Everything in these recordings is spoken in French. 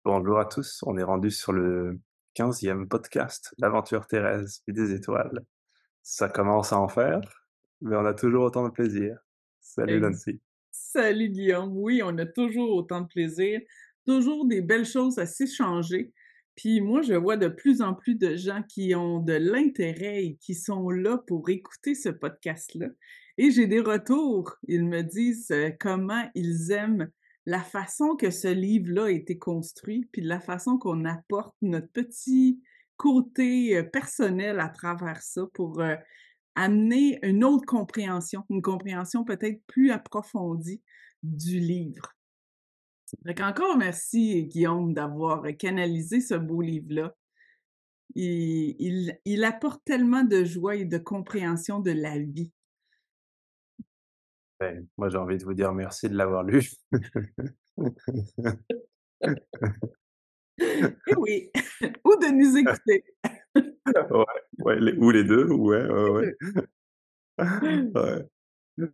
Bonjour à tous, on est rendu sur le 15e podcast, l'aventure Thérèse, vie des étoiles. Ça commence à en faire, mais on a toujours autant de plaisir. Salut Ex Nancy. Salut Guillaume. Oui, on a toujours autant de plaisir, toujours des belles choses à s'échanger. Puis moi, je vois de plus en plus de gens qui ont de l'intérêt et qui sont là pour écouter ce podcast-là. Et j'ai des retours. Ils me disent comment ils aiment la façon que ce livre-là a été construit, puis la façon qu'on apporte notre petit côté personnel à travers ça pour amener une compréhension peut-être plus approfondie du livre. Fait qu'encore merci Guillaume d'avoir canalisé ce beau livre-là. Il apporte tellement de joie et de compréhension de la vie. Ben, moi j'ai envie de vous dire merci de l'avoir lu. Et oui, ou de nous écouter. Ouais, ouais, ou les 2, ouais, ouais, Les ouais. 2. Ouais.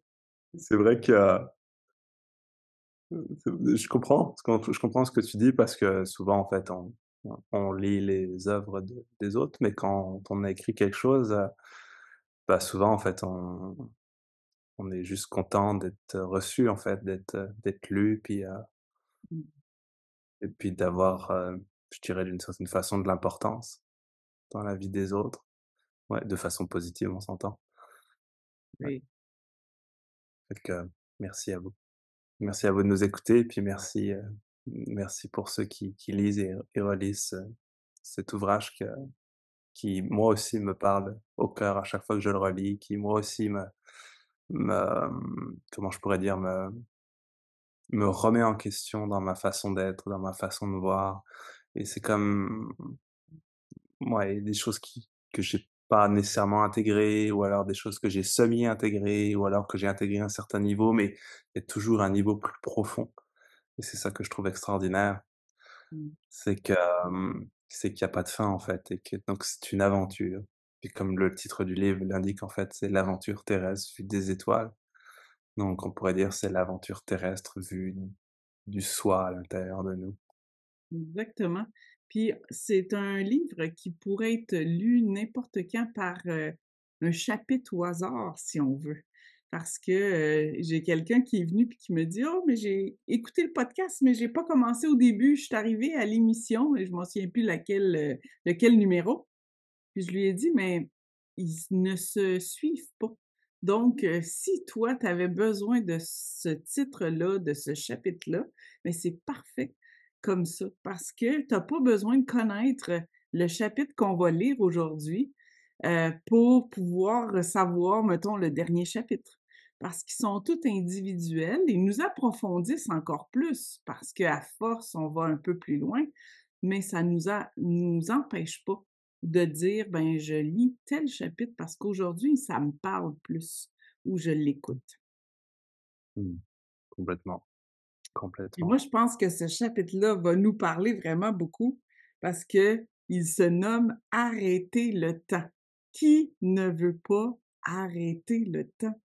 C'est vrai que, je comprends ce que tu dis parce que souvent en fait on lit les œuvres des autres, mais quand on a écrit quelque chose, bah, souvent en fait on est juste content d'être reçu en fait, d'être lu, puis, et puis d'avoir, je dirais d'une certaine façon de l'importance dans la vie des autres. Ouais, de façon positive, on s'entend. Ouais, Oui, fait que merci à vous. Merci à vous de nous écouter et puis merci pour ceux qui lisent et relisent cet ouvrage qui moi aussi me parle au cœur à chaque fois que je le relis, qui moi aussi comment je pourrais dire? Me remet en question dans ma façon d'être, dans ma façon de voir, et c'est comme, ouais, des choses que j'ai pas nécessairement intégrées, ou alors des choses que j'ai semi-intégrées, ou alors que j'ai intégré à un certain niveau, mais il y a toujours un niveau plus profond, et c'est ça que je trouve extraordinaire. mmh, C'est que, c'est qu'il y a pas de fin, en fait, et que donc c'est une aventure, et comme le titre du livre l'indique, en fait, c'est l'aventure terrestre vue des étoiles. Donc on pourrait dire c'est l'aventure terrestre vue du soi à l'intérieur de nous. exactement. Puis c'est un livre qui pourrait être lu n'importe quand par, un chapitre au hasard, si on veut. Parce que, j'ai quelqu'un qui est venu puis qui me dit: «Oh, mais j'ai écouté le podcast, mais j'ai pas commencé au début. Je suis arrivé à l'émission» et je m'en souviens plus lequel numéro. Puis je lui ai dit: «Mais ils ne se suivent pas. Donc si toi, tu avais besoin de ce titre-là, de ce chapitre-là, mais c'est parfait comme ça, parce que tu as pas besoin de connaître le chapitre qu'on va lire aujourd'hui, pour pouvoir savoir, mettons, le dernier chapitre. Parce qu'ils sont tous individuels. Ils nous approfondissent encore plus parce qu'à force, on va un peu plus loin, mais ça nous empêche pas de dire: «Ben, je lis tel chapitre parce qu'aujourd'hui, ça me parle plus» ou «Je l'écoute». Mmh. Complètement, Puis moi, complètement. je pense que ce chapitre-là va nous parler vraiment beaucoup parce que il se nomme «Arrêter le temps». Qui ne veut pas arrêter le temps?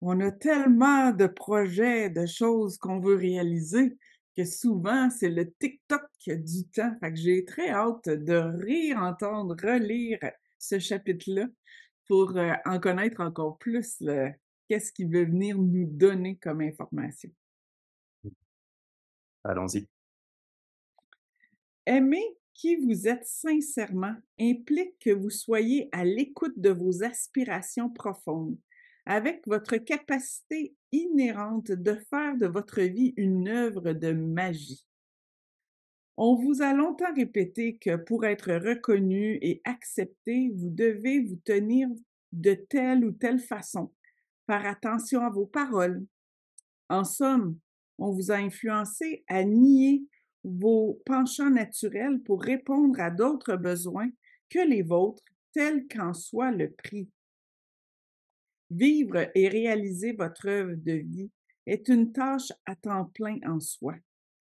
On a tellement de projets, de choses qu'on veut réaliser que souvent, c'est le TikTok du temps. Fait que j'ai très hâte de réentendre, relire ce chapitre-là pour, en connaître encore plus le qu'est-ce qu'il veut venir nous donner comme information. Allons-y. Aimer qui vous êtes sincèrement implique que vous soyez à l'écoute de vos aspirations profondes, avec votre capacité inhérente de faire de votre vie une œuvre de magie. On vous a longtemps répété que pour être reconnu et accepté, vous devez vous tenir de telle ou telle façon, faire attention à vos paroles. En somme, on vous a influencé à nier vos penchants naturels pour répondre à d'autres besoins que les vôtres, tel qu'en soit le prix. Vivre et réaliser votre œuvre de vie est une tâche à temps plein en soi,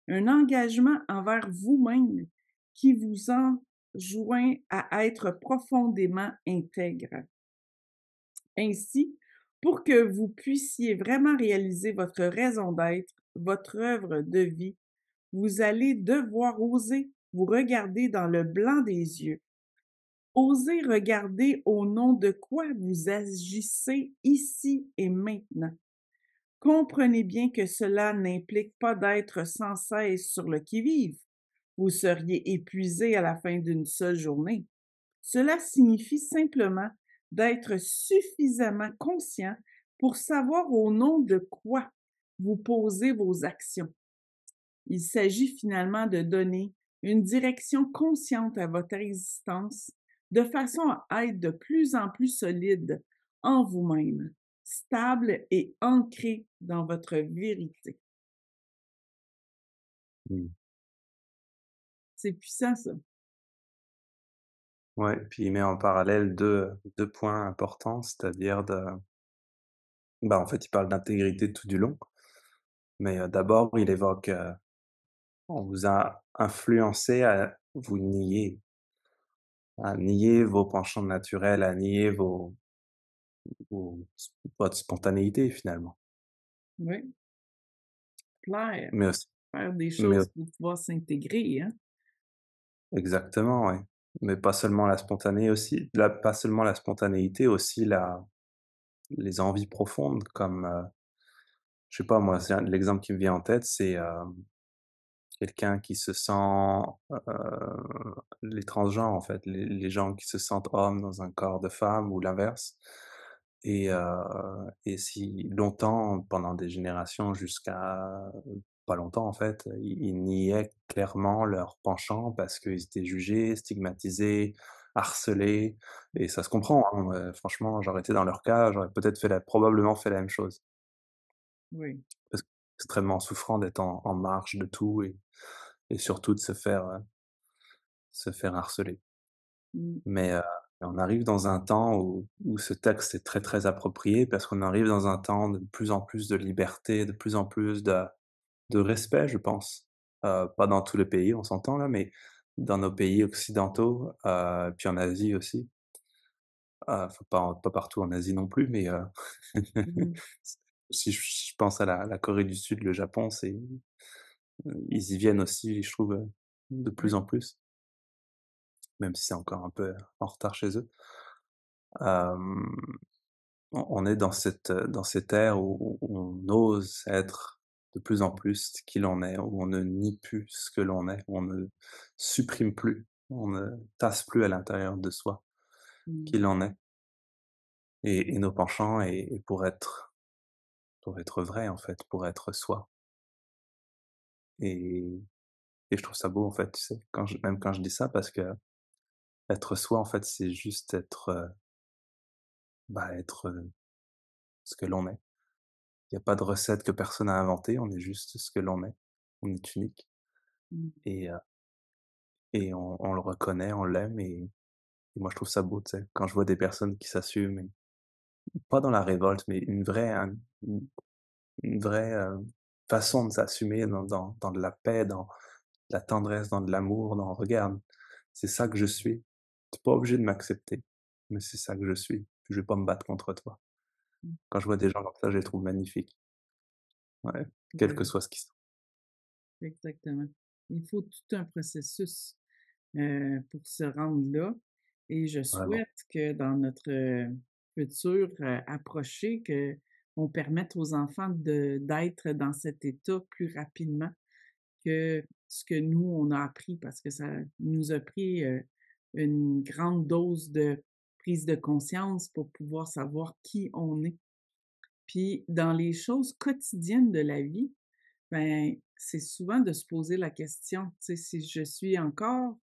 un engagement envers vous-même qui vous enjoint à être profondément intègre. Ainsi, pour que vous puissiez vraiment réaliser votre raison d'être, votre œuvre de vie, vous allez devoir oser vous regarder dans le blanc des yeux. Osez regarder au nom de quoi vous agissez ici et maintenant. Comprenez bien que cela n'implique pas d'être sans cesse sur le qui-vive. Vous seriez épuisé à la fin d'une seule journée. Cela signifie simplement d'être suffisamment conscient pour savoir au nom de quoi vous posez vos actions. Il s'agit finalement de donner une direction consciente à votre existence de façon à être de plus en plus solide en vous-même, stable et ancré dans votre vérité. Mmh. C'est puissant ça. Ouais, puis il met en parallèle deux points importants, c'est-à-dire bah, en fait, il parle d'intégrité tout du long, mais d'abord, il évoque, on vous a influencé à nier vos penchants naturels, à nier vos votre spontanéité finalement. Oui, plaire, Mais aussi faire des mais au choses pour pouvoir s'intégrer, hein? exactement, ouais. Mais pas seulement la spontané aussi la pas seulement la spontanéité, aussi les envies profondes comme, je sais pas moi, c'est un l'exemple qui me vient en tête, c'est, quelqu'un qui se sent, les transgenres en fait, les gens qui se sentent hommes dans un corps de femme ou l'inverse et si longtemps, pendant des générations jusqu'à pas longtemps en fait, ils niaient clairement leur penchant parce qu'ils étaient jugés, stigmatisés, harcelés et ça se comprend, hein, franchement, j'aurais été dans leur cas, j'aurais peut-être fait la probablement fait la même chose. Oui. Parce que c'est extrêmement souffrant d'être en marge de tout et surtout de se faire harceler. Mmh. Mais, on arrive dans un temps où ce texte est très, très approprié parce qu'on arrive dans un temps de plus en plus de liberté, de plus en plus de respect, je pense. Pas dans tous les pays, on s'entend là, mais dans nos pays occidentaux, puis en Asie aussi. Enfin pas partout en Asie non plus, mais, Mmh. si je pense à la Corée du Sud, le Japon, ils y viennent aussi, je trouve, de plus Oui. en plus, même si c'est encore un peu en retard chez eux. Hem, on est dans cette ère où on ose être de plus en plus qui l'on est, où on ne nie plus ce que l'on est, où on ne supprime plus, on ne tasse plus à l'intérieur de soi Mmh. qui l'on est et nos penchants et pour être vrai, en fait, pour être soi et et je trouve ça beau, en fait, tu sais, même quand je dis ça parce que être soi, en fait, c'est juste être, bah, être, ce que l'on est. Il y a pas de recette que personne a inventée, on est juste ce que l'on est. On est unique Mmh. et heu et on le reconnaît, on l'aime et moi je trouve ça beau, tu sais, quand je vois des personnes qui s'assument et pas dans la révolte, mais une vraie, façon de s'assumer dans de la paix, dans de la tendresse, dans de l'amour, dans: «Regarde, c'est ça que je suis. Tu es pas obligé de m'accepter, mais c'est ça que je suis. Je vais pas me battre contre toi». Mmh. Quand je vois des gens comme ça, je les trouve magnifiques. Ouais, quel que Oui, soit ce qu'ils sont. exactement. Il faut tout un processus, pour se rendre là et je Vraiment. souhaite que dans notre, futur, approché, qu'on permette aux enfants d'être dans cet état plus rapidement que ce que nous, on a appris parce que ça nous a pris, une grande dose de prise de conscience pour pouvoir savoir qui on est. Puis dans les choses quotidiennes de la vie, ben, c'est souvent de se poser la question, tu sais, si je suis encore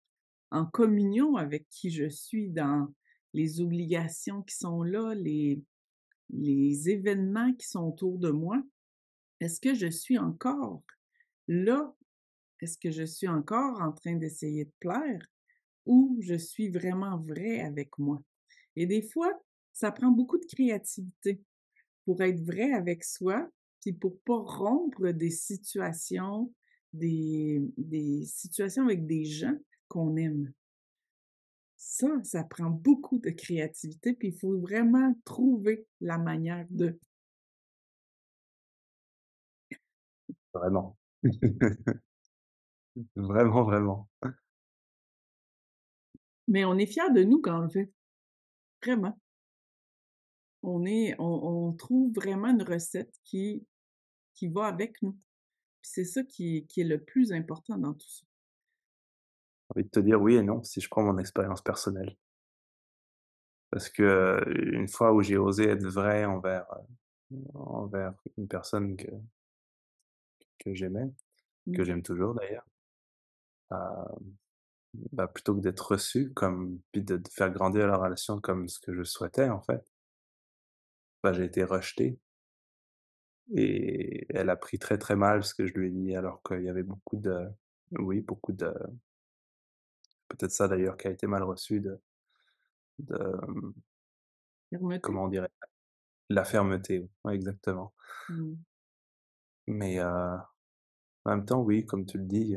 en communion avec qui je suis dans les obligations qui sont là, les événements qui sont autour de moi. Est-ce que je suis encore là? Est-ce que je suis encore en train d'essayer de plaire ou je suis vraiment vrai avec moi? Et des fois, ça prend beaucoup de créativité pour être vrai avec soi, puis pour pas rompre des situations avec des gens qu'on aime. Ça prend beaucoup de créativité, puis il faut vraiment trouver la manière de. Vraiment. Vraiment, vraiment. Mais on est fiers de nous quand on le fait, vraiment. On trouve vraiment une recette qui va avec nous. Puis c'est ça qui est le plus important dans tout ça. J'ai envie de te dire oui et non, si je prends mon expérience personnelle. Parce que, une fois où j'ai osé être vrai envers une personne que j'aimais, que Mmh. j'aime toujours d'ailleurs, heu, bah, plutôt que d'être reçu comme puis de faire grandir la relation comme ce que je souhaitais en fait, bah, j'ai été rejeté et elle a pris très, très mal ce que je lui ai dit alors qu'il y avait beaucoup de oui, beaucoup de peut-être ça d'ailleurs qui a été mal reçu de, Fermeté? comment on dirait? La fermeté, ouais, exactement. Mmh. Mais, en même temps, oui, comme tu le dis,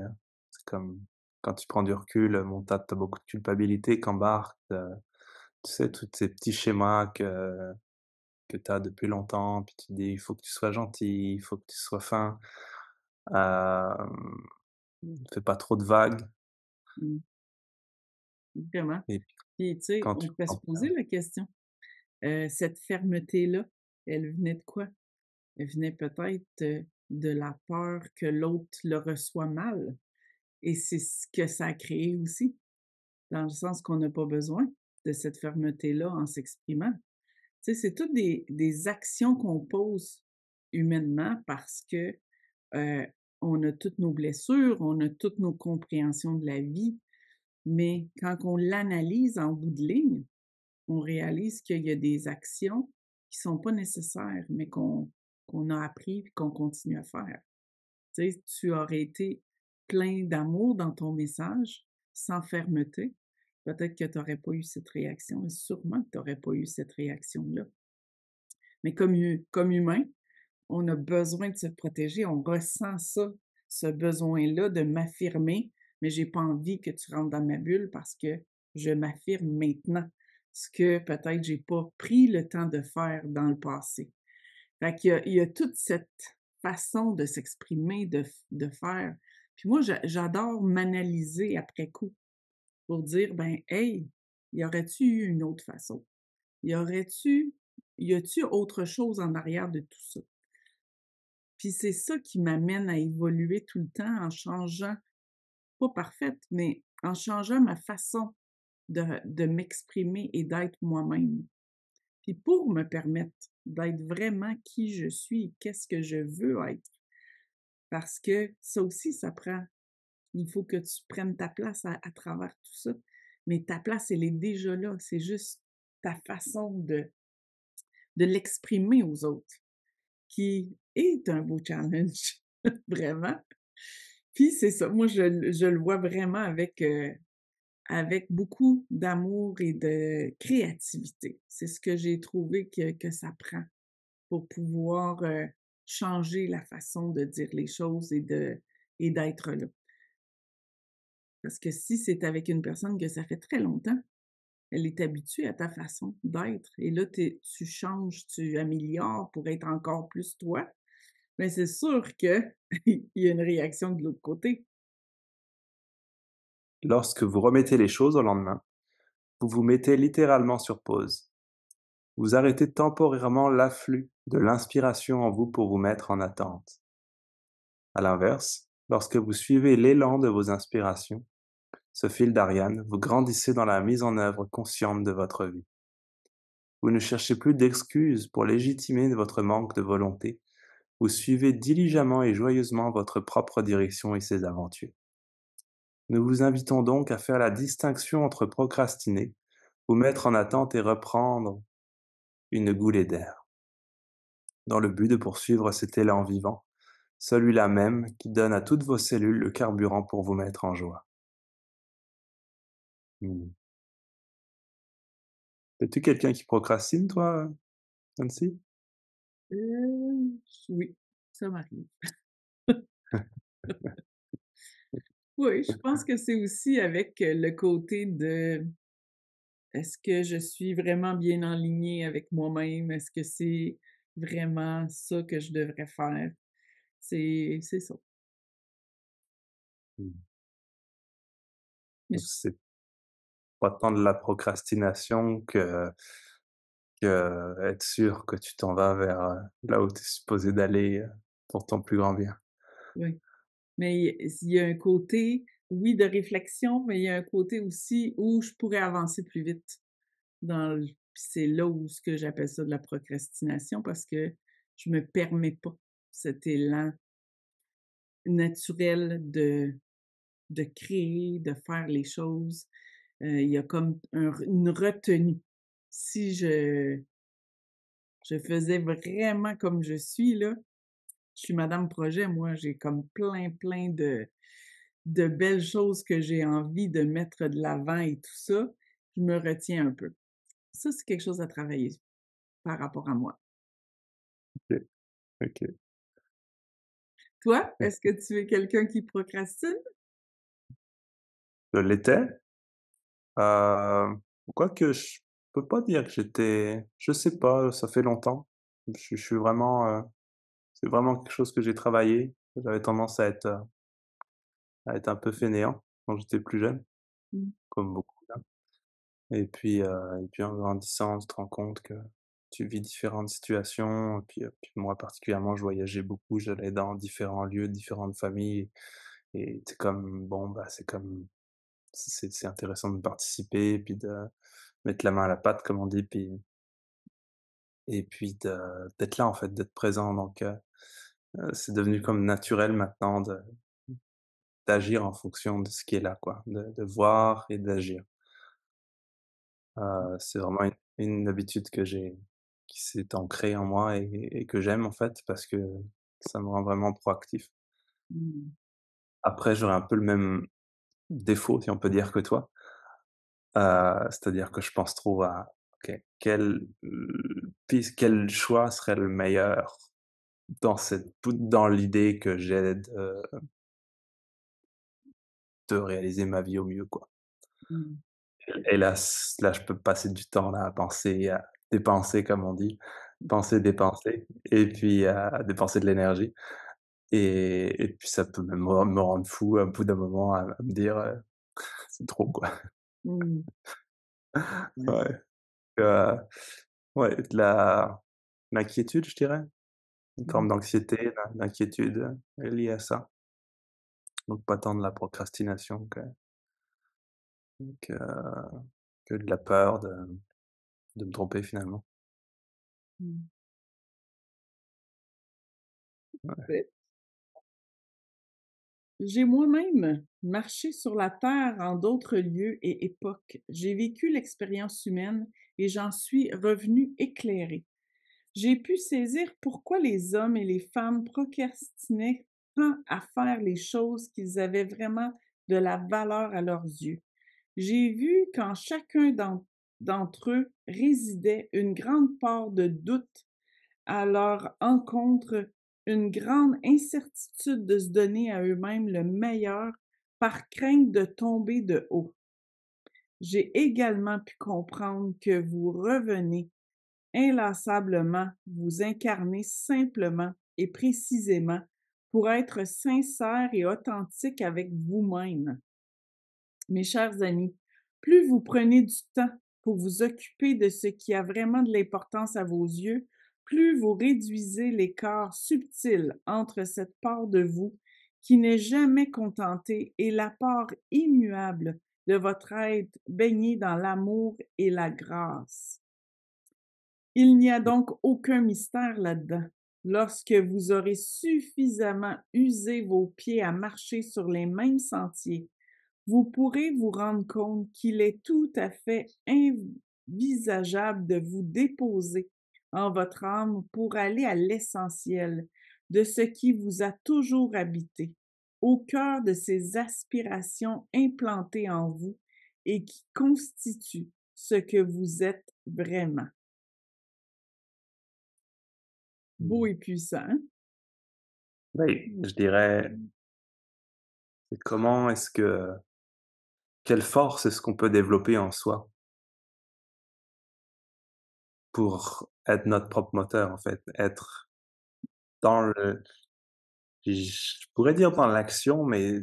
c'est comme quand tu prends du recul, bon, tu beaucoup de culpabilité qu'embarquent, tu sais, tous ces petits schémas que tu as depuis longtemps, puis tu te dis: «Il faut que tu sois gentil, il faut que tu sois fin, hem, fais pas trop de vagues» Mmh. Vraiment. et puis Puis, tu sais, quand on tu peut se prends poser la question, cette fermeté-là, elle venait de quoi? Elle venait peut-être, de la peur que l'autre le reçoit mal et c'est ce que ça a créé aussi, dans le sens qu'on n'a pas besoin de cette fermeté-là en s'exprimant. Tu sais, c'est toutes des actions qu'on pose humainement parce que, heu, on a toutes nos blessures, on a toutes nos compréhensions de la vie, mais quand on l'analyse en bout de ligne, on réalise qu'il y a des actions qui sont pas nécessaires, mais qu'on a appris et qu'on continue à faire. Tu sais, tu aurais été plein d'amour dans ton message, sans fermeté, peut-être que tu aurais pas eu cette réaction et sûrement que tu aurais pas eu cette réaction-là. Mais comme humain, on a besoin de se protéger, on ressent ça, ce besoin-là de m'affirmer, mais j'ai pas envie que tu rentres dans ma bulle parce que je m'affirme maintenant, ce que peut-être j'ai pas pris le temps de faire dans le passé. Fait qu'il y a toute cette façon de s'exprimer, de faire. Puis moi, j'adore m'analyser après coup pour dire: «Ben, hey, y aurait-tu eu une autre façon? Y aurait-tu y a-tu autre chose en arrière de tout ça?» Puis c'est ça qui m'amène à évoluer tout le temps en changeant, pas parfaite, mais en changeant ma façon de m'exprimer et d'être moi-même. Puis pour me permettre d'être vraiment qui je suis, qu'est-ce que je veux être. Parce que ça aussi, ça prend. Il faut que tu prennes ta place à travers tout ça. Mais ta place, elle est déjà là. C'est juste ta façon de l'exprimer aux autres qui est un beau challenge, vraiment. Puis c'est ça, moi je le vois vraiment avec beaucoup d'amour et de créativité. C'est ce que j'ai trouvé que ça prend pour pouvoir, changer la façon de dire les choses et d'être là. Parce que si c'est avec une personne que ça fait très longtemps, elle est habituée à ta façon d'être et là tu changes, tu améliores pour être encore plus toi, mais c'est sûr que il y a une réaction de l'autre côté. lorsque vous remettez les choses au lendemain, vous vous mettez littéralement sur pause. Vous arrêtez temporairement l'afflux de l'inspiration en vous pour vous mettre en attente. À l'inverse, lorsque vous suivez l'élan de vos inspirations, ce fil d'Ariane, vous grandissez dans la mise en œuvre consciente de votre vie. Vous ne cherchez plus d'excuses pour légitimer votre manque de volonté, vous suivez diligemment et joyeusement votre propre direction et ses aventures. Nous vous invitons donc à faire la distinction entre procrastiner, vous mettre en attente et reprendre une goulée d'air, dans le but de poursuivre cet élan vivant, celui-là même qui donne à toutes vos cellules le carburant pour vous mettre en joie. Hmm. Es-tu quelqu'un qui procrastine, toi, Nancy? Oui, ça m'arrive. Oui, je pense que c'est aussi avec, le côté de: «Est-ce que je suis vraiment bien en lignée avec moi-même? Est-ce que c'est vraiment ça que je devrais faire?» C'est ça. Hmm. Mais C'est pas tant de la procrastination que être sûr que tu t'en vas vers, là où tu es supposé d'aller, pour ton plus grand bien. oui, mais il y a un côté, oui, de réflexion, mais il y a un côté aussi où je pourrais avancer plus vite dans l puis c'est là où ce que j'appelle ça de la procrastination parce que je me permets pas cet élan naturel de créer, de faire les choses. Il y a comme une retenue. Si je faisais vraiment comme je suis là, je suis madame projet moi, j'ai comme plein de belles choses que j'ai envie de mettre de l'avant et tout ça, je me retiens un peu. Ça, c'est quelque chose à travailler par rapport à moi. OK, OK. Toi, est-ce que tu es quelqu'un qui procrastine? Je l'étais, quoique je peux pas dire que j'étais je sais pas, ça fait longtemps. Je suis vraiment, c'est vraiment quelque chose que j'ai travaillé. J'avais tendance à être un peu fainéant quand j'étais plus jeune, Mmh. comme beaucoup là. Et puis en grandissant, tu te rends compte que tu vis différentes situations. Puis moi particulièrement, je voyageais beaucoup, j'allais dans différents lieux, différentes familles et c'est comme bon, bah, c'est comme c'est intéressant de participer et puis de mettre la main à la pâte comme on dit, puis d'être là en fait, d'être présent c'est devenu comme naturel maintenant de d'agir en fonction de ce qui est là quoi, de voir et d'agir. C'est vraiment une habitude que j'ai qui s'est ancrée en moi et que j'aime en fait parce que ça me rend vraiment proactif. Mmh. Après j'aurais un peu le même défaut si on peut dire que toi, c'est-à-dire que je pense trop à OK, quel choix serait le meilleur dans l'idée que j'ai de réaliser ma vie au mieux quoi. Mmh. Et là je peux passer du temps là à penser, à dépenser comme on dit, penser, dépenser et puis à dépenser de l'énergie et puis ça peut même me rendre fou à bout d'un moment à me dire, «C'est trop quoi». Mmh. Ouais. Ouais, heu, ouais, de la l'inquiétude je dirais, une Mmh. forme d'anxiété, d'inquiétude, est liée à ça. Donc pas tant de la procrastination que que de la peur de me tromper finalement. Mmh. Ouais. Ouais. J'ai moi-même marché sur la terre en d'autres lieux et époques. J'ai vécu l'expérience humaine et j'en suis revenue éclairée. J'ai pu saisir pourquoi les hommes et les femmes procrastinaient tant à faire les choses qu'ils avaient vraiment de la valeur à leurs yeux. J'ai vu qu'en chacun d'entre eux résidait une grande part de doute à leur encontre, une grande incertitude de se donner à eux-mêmes le meilleur par crainte de tomber de haut. J'ai également pu comprendre que vous revenez inlassablement, vous incarnez simplement et précisément pour être sincère et authentique avec vous-même. Mes chers amis, plus vous prenez du temps pour vous occuper de ce qui a vraiment de l'importance à vos yeux, plus vous réduisez l'écart subtil entre cette part de vous qui n'est jamais contentée et la part immuable de votre être baigné dans l'amour et la grâce. Il n'y a donc aucun mystère là-dedans. Lorsque vous aurez suffisamment usé vos pieds à marcher sur les mêmes sentiers, vous pourrez vous rendre compte qu'il est tout à fait envisageable de vous déposer en votre âme pour aller à l'essentiel de ce qui vous a toujours habité, au cœur de ces aspirations implantées en vous et qui constituent ce que vous êtes vraiment. Beau Mmh. et puissant, hein? Oui, je dirais, c'est comment est-ce que quelle force est-ce qu'on peut développer en soi pour être notre propre moteur, en fait? Être dans le je pourrais dire dans l'action, mais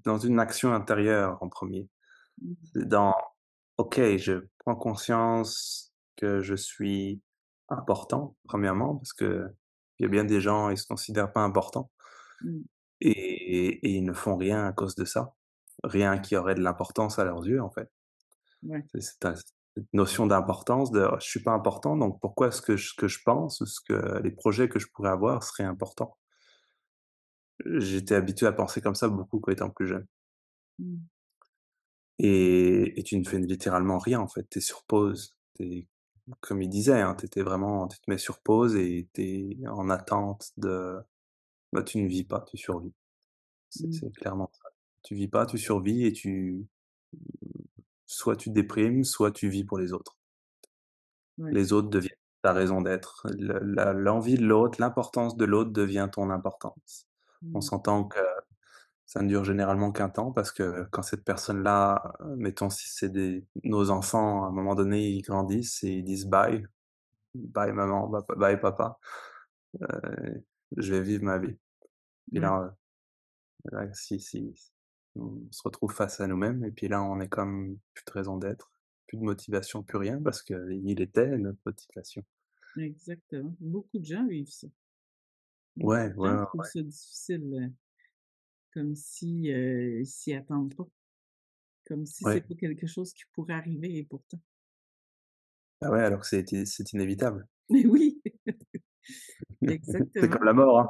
dans une action intérieure en premier. Mmh, C'est dans OK, je prends conscience que je suis important, premièrement, parce qu'il y a bien des gens, ils se considèrent pas importants mmh, et ils ne font rien à cause de ça. Rien qui aurait de l'importance à leurs yeux, en fait. ouais, C'est cette notion d'importance de: «Je suis pas important, donc pourquoi est-ce que ce que je pense ou ce que les projets que je pourrais avoir seraient importants?» J'étais habitué à penser comme ça beaucoup quand étant plus jeune mmh, et tu ne fais littéralement rien, en fait. Tu es sur pause. Tu Comme il disait, hein, tu te mets sur pause et tu es en attente de bah, tu ne vis pas, tu survis. mmh, C'est clairement ça. Tu vis pas, tu survis et soit tu déprimes, soit tu vis pour les autres. ouais, Les autres deviennent ta raison d'être. L'envie de l'autre, l'importance de l'autre devient ton importance. On mmh, s'entend que ça ne dure généralement qu'un temps parce que quand cette personne-là, mettons si c'est nos enfants, à un moment donné, ils grandissent et ils disent: «Bye, bye maman, bye papa, je vais vivre ma vie». Puis ouais, là, si on se retrouve face à nous-mêmes et puis là, on est comme plus de raison d'être, plus de motivation, plus rien parce qu'il était notre motivation. exactement. Beaucoup de gens vivent ça. Beaucoup Ouais, de ouais, gens ouais, trouvent ça difficile, comme si, ils s'y attendent pas, comme si c'est ouais. pas quelque chose qui pourrait arriver et pourtant. Ah ouais, alors que c'est inévitable. Mais oui, C'est exactement. comme la mort, hein.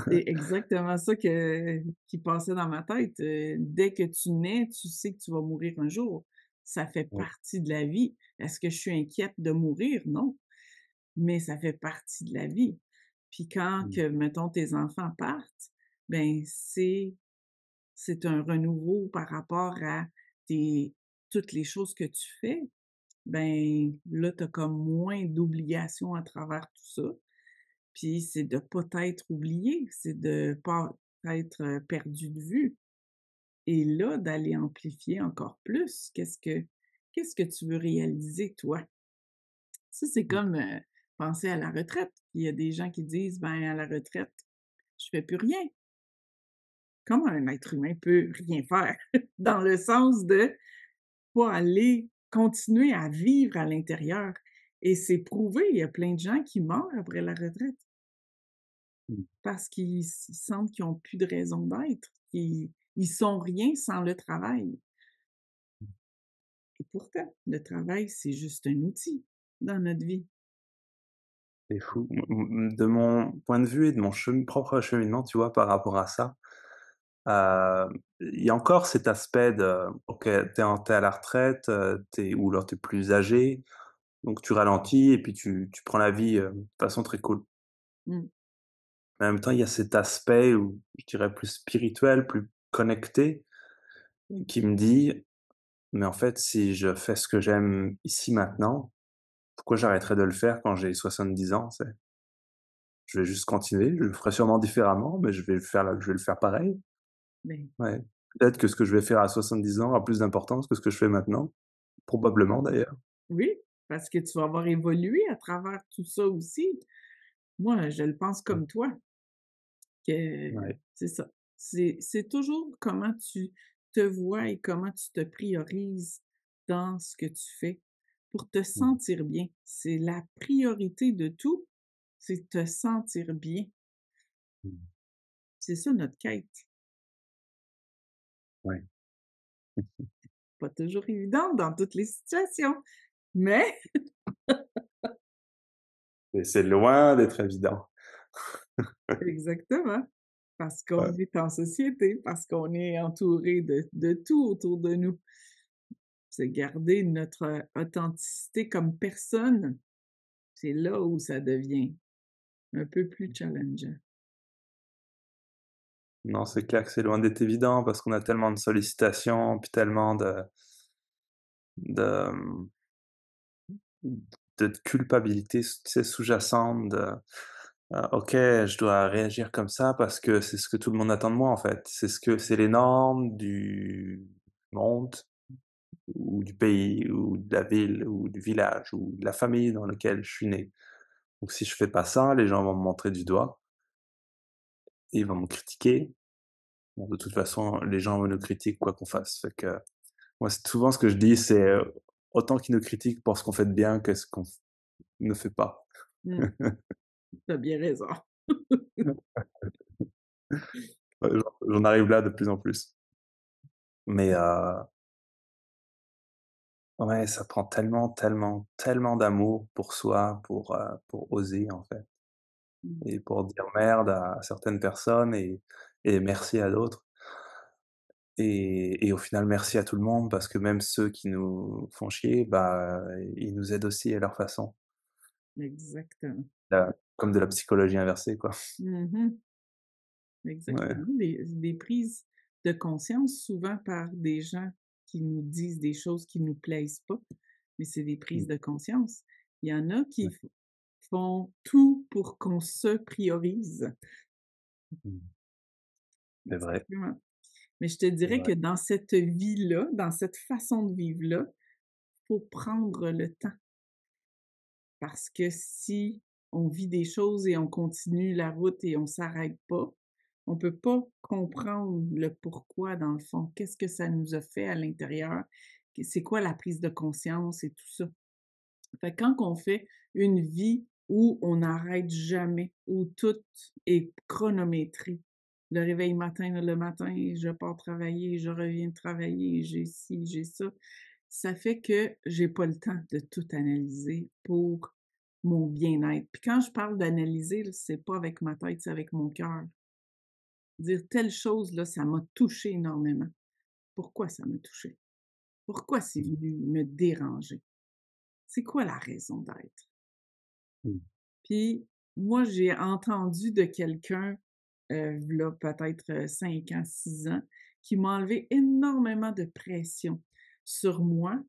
C'est exactement ça qui passait dans ma tête, dès que tu nais, tu sais que tu vas mourir un jour. Ça fait Oui. partie de la vie. Est-ce que je suis inquiète de mourir? Non, mais ça fait partie de la vie. Puis quand Mmh. que, mettons, tes enfants partent, ben, c'est un renouveau par rapport à tes toutes les choses que tu fais. Ben, là, tu as comme moins d'obligations à travers tout ça. Puis c'est de pas t'être oublié, c'est de pas être, perdu de vue et là, d'aller amplifier encore plus. Qu'est-ce que tu veux réaliser toi? Ça, c'est Mmh. comme, penser à la retraite. Il y a des gens qui disent: «Ben, à la retraite, je fais plus rien». Comment un être humain peut rien faire? Dans le sens de pas aller continuer à vivre à l'intérieur et c'est prouvé, il y a plein de gens qui meurent après la retraite. Mmh. Parce qu'ils sentent qu'ils ont plus de raison d'être, ils sont rien sans le travail et pourtant, le travail, c'est juste un outil dans notre vie. C'est fou. De mon point de vue et de mon propre cheminement, tu vois, par rapport à ça, il y a encore cet aspect de OK, tu es à la retraite, tu ou alors tu es plus âgé, donc tu ralentis et puis tu prends la vie, de façon très cool. Mmh, Mais en même temps, il y a cet aspect où je dirais plus spirituel, plus connecté, qui me dit: «Mais en fait, si je fais ce que j'aime ici maintenant, pourquoi j'arrêterais de le faire quand j'ai 70 ans?» Je vais juste continuer, je le ferai sûrement différemment, mais je vais le faire pareil. ben, Ouais. Peut-être que ce que je vais faire à 70 ans a plus d'importance que ce que je fais maintenant. Probablement d'ailleurs. oui, parce que tu vas avoir évolué à travers tout ça aussi. Moi, je le pense Ouais, comme toi, que ouais. c'est ça. C'est toujours comment tu te vois et comment tu te priorises dans ce que tu fais pour te Mmh, sentir bien. C'est la priorité de tout, c'est te sentir bien. mmh. C'est ça notre quête. Ouais. Pas toujours évidente dans toutes les situations, mais Et c'est loin d'être évident. exactement, parce Ouais. qu'on est en société, parce qu'on est entouré de tout autour de nous. C'est garder notre, authenticité comme personne, c'est là où ça devient un peu plus challengeant. Non, c'est clair que c'est loin d'être évident parce qu'on a tellement de sollicitations, puis tellement de, de culpabilité, tu sais, sous-jacente de, «OK, je dois réagir comme ça parce que c'est ce que tout le monde attend de moi, en fait. C'est les normes du monde ou du pays ou de la ville ou du village ou de la famille dans lequel je suis né. Donc si je fais pas ça, les gens vont me montrer du doigt et ils vont me critiquer. Bon, de toute façon, les gens vont nous critiquer quoi qu'on fasse, fait que moi, c'est souvent ce que je dis, c'est, autant qu'ils nous critiquent pour ce qu'on fait de bien que ce qu'on ne fait pas. Mmh, tu bien raison. J'en arrive là de plus en plus. Mais, ouais, ça prend tellement, tellement, tellement d'amour pour soi, pour oser, en fait, Mmh, et pour dire merde à certaines personnes et merci à d'autres. Et au final, merci à tout le monde parce que même ceux qui nous font chier, bah, ils nous aident aussi à leur façon. exactement. Comme de la psychologie inversée, quoi. Mmh. Ouais. Exactement. Des prises de conscience souvent par des gens qui nous disent des choses qui nous plaisent pas, mais c'est des Mmh, prises de conscience. Il y en a qui ouais. font tout pour qu'on se priorise. Mmh. C'est vrai, Exactement. Mais je te c'est dirais vrai. que dans cette vie-là, dans cette façon de vivre-là, faut prendre le temps parce que si on vit des choses et on continue la route et on s'arrête pas, on peut pas comprendre le pourquoi dans le fond. Qu'est-ce que ça nous a fait à l'intérieur? C'est quoi la prise de conscience et tout ça? Fait que quand on fait une vie où on n'arrête jamais, où tout est chronométré, le réveil matin, le matin, je pars travailler, je reviens de travailler, j'ai ci, j'ai ça, ça fait que j'ai pas le temps de tout analyser pour mon bien-être. Puis quand je parle d'analyser, là, c'est pas avec ma tête, c'est avec mon cœur. Dire telle chose, là, ça m'a touché énormément. Pourquoi ça m'a touché? Pourquoi c'est Mmh. venu me déranger? C'est quoi la raison d'être? Mmh. Puis moi, j'ai entendu de quelqu'un, v'là peut-être, 5 ans, 6 ans, qui m'a enlevé énormément de pression sur moi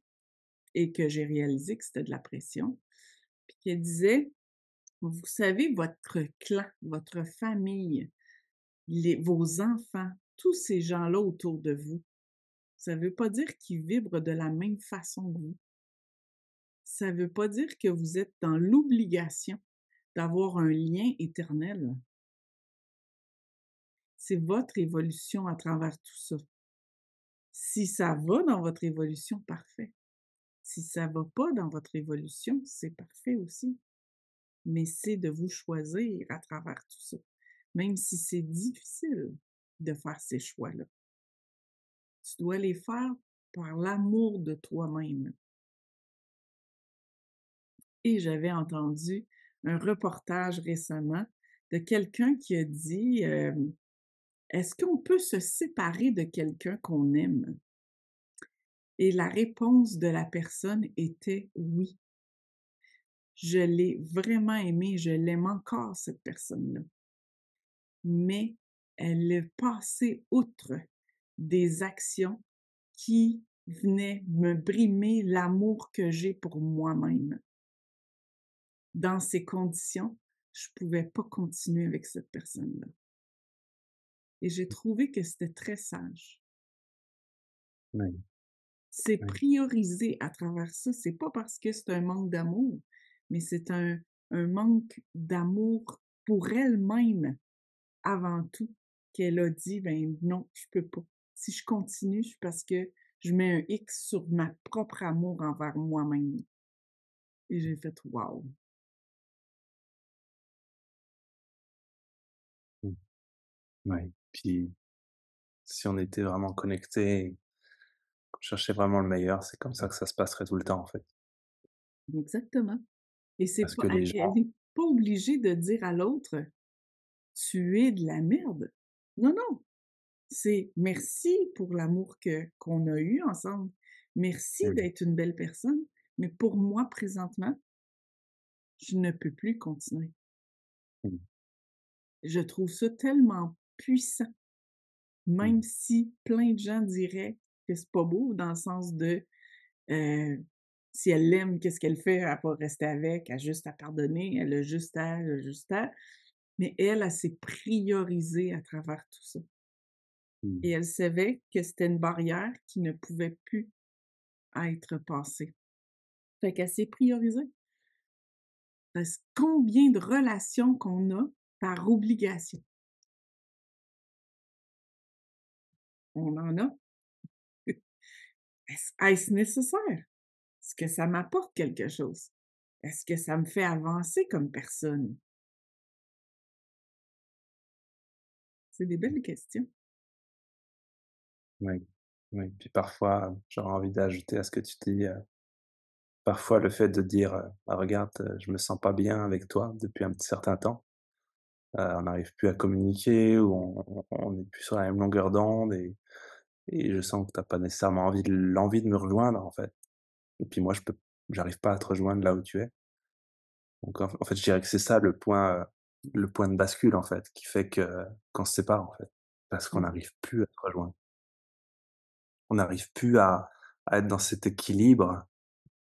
et que j'ai réalisé que c'était de la pression. Puis qu'elle disait: «Vous savez, votre clan, votre famille, vos enfants, tous ces gens-là autour de vous, ça veut pas dire qu'ils vibrent de la même façon que vous. Ça veut pas dire que vous êtes dans l'obligation d'avoir un lien éternel. C'est votre évolution à travers tout ça. Si ça va dans votre évolution, parfait. Si ça va pas dans votre évolution, c'est parfait aussi. Mais c'est de vous choisir à travers tout ça, même si c'est difficile de faire ces choix-là. Tu dois les faire par l'amour de toi-même. Et j'avais entendu un reportage récemment de quelqu'un qui a dit, «Est-ce qu'on peut se séparer de quelqu'un qu'on aime?» Et la réponse de la personne était «oui». Je l'ai vraiment aimée, je l'aime encore cette personne-là, mais elle est passée outre des actions qui venaient me brimer l'amour que j'ai pour moi-même. Dans ces conditions, je pouvais pas continuer avec cette personne-là et j'ai trouvé que c'était très sage. Oui, C'est oui. prioriser à travers ça, c'est pas parce que c'est un manque d'amour, mais c'est un manque d'amour pour elle-même avant tout, qu'elle a dit: «Ben non, je peux pas. Si je continue, c'est parce que je mets un X sur ma propre amour envers moi-même» et j'ai fait: «Waouh!» Mmh. Ouais. Puis si on était vraiment connectés, qu'on cherchait vraiment le meilleur, c'est comme ça que ça se passerait tout le temps, en fait. Exactement et c'est Parce pas que les elle gens est pas obligée de dire à l'autre: «Tu es de la merde». Non, non, c'est: «Merci pour l'amour que qu'on a eu ensemble. Merci mmh, d'être une belle personne, mais pour moi, présentement, je ne peux plus continuer». mmh, Je trouve ça tellement puissant, mmh, même si plein de gens diraient que c'est pas beau dans le sens de, heu, si elle l'aime, qu'est-ce qu'elle fait? Elle a pas rester avec, elle a juste à pardonner, elle a juste à, mais elle s'est priorisée à travers tout ça mmh, et elle savait que c'était une barrière qui ne pouvait plus être passée. Fait qu'elle s'est priorisée. Parce que combien de relations qu'on a par obligation? On en a. Est-ce nécessaire? Est-ce que ça m'apporte quelque chose? Est-ce que ça me fait avancer comme personne? C'est des belles questions. Oui, oui, puis parfois, j'aurais envie d'ajouter à ce que tu dis, parfois le fait de dire, «Ah regarde, je me sens pas bien avec toi depuis un petit certain temps, on n'arrive plus à communiquer ou on n'est plus sur la même longueur d'onde et je sens que tu as pas nécessairement l'envie de me rejoindre en fait et puis moi j'arrive pas à te rejoindre là où tu es». Donc en fait, je dirais que c'est ça le point de bascule en fait, qui fait que qu'on se sépare en fait, parce qu'on Mmh, n'arrive plus à se rejoindre. On n'arrive plus à être dans cet équilibre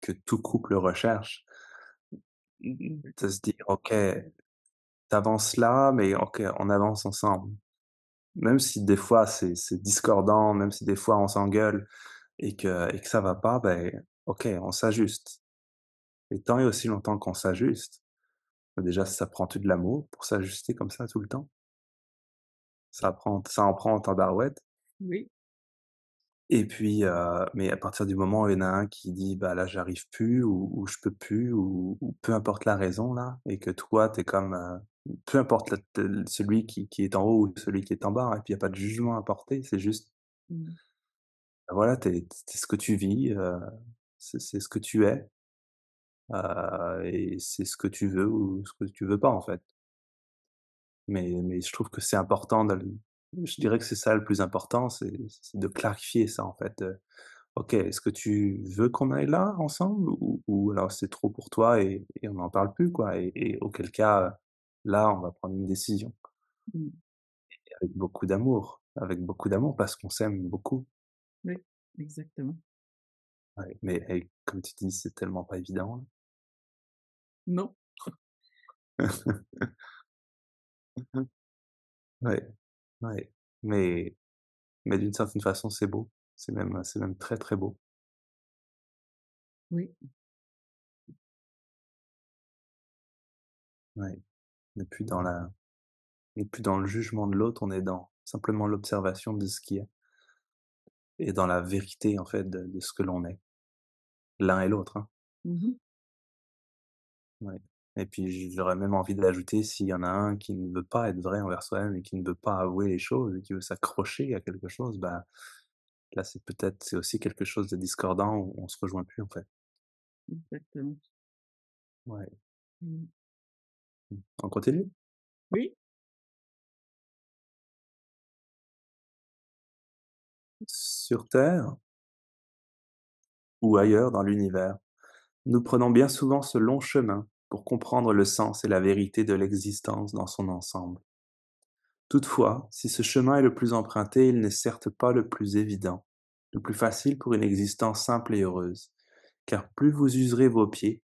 que tout couple recherche. De se dire: «OK, tu là, mais OK, on avance ensemble». Même si des fois c'est discordant, même si des fois on s'engueule et que ça va pas, ben, OK, on s'ajuste et tant et aussi longtemps qu'on s'ajuste, bah, déjà ça prend tout de l'amour pour s'ajuster comme ça tout le temps. Ça en prend en tabarouette oui, et puis, mais à partir du moment où il y en a un qui dit: «Bah, là j'arrive plus» ou «Je peux plus» ou peu importe la raison là et que toi tu es comme, peu importe celui qui est en haut ou celui qui est en bas et puis il y a pas de jugement à porter, c'est juste, mmh, bah, voilà, tu ce que tu vis, c'est ce que tu es, et c'est ce que tu veux ou ce que tu veux pas en fait. Mais je trouve que c'est important je dirais que c'est ça le plus important, c'est de clarifier ça en fait, OK, est-ce que tu veux qu'on aille là ensemble ou alors c'est trop pour toi et on n'en parle plus quoi? Et auquel cas, là, on va prendre une décision mmh, avec beaucoup d'amour parce qu'on s'aime beaucoup. oui, exactement. Ouais, mais comme tu dis, c'est tellement pas évident. Non, Ouais, ouais, mais mais d'une certaine façon, c'est beau. C'est même très, très beau. oui, Ouais, on n'est plus dans on n'est plus dans le jugement de l'autre, on est dans simplement l'observation de ce qui est et dans la vérité en fait de ce que l'on est, l'un et l'autre, hein. mmh Ouais et puis j'aurais même envie d'ajouter s'il y en a un qui ne veut pas être vrai envers soi-même et qui ne veut pas avouer les choses et qui veut s'accrocher à quelque chose, bah, là, c'est aussi quelque chose de discordant où on se rejoint plus, en fait. exactement. Ouais. Mmh. On continue? Oui, Sur Terre ou ailleurs dans l'univers, nous prenons bien souvent ce long chemin pour comprendre le sens et la vérité de l'existence dans son ensemble. Toutefois, si ce chemin est le plus emprunté, il n'est certes pas le plus évident, le plus facile pour une existence simple et heureuse, car plus vous userez vos pieds,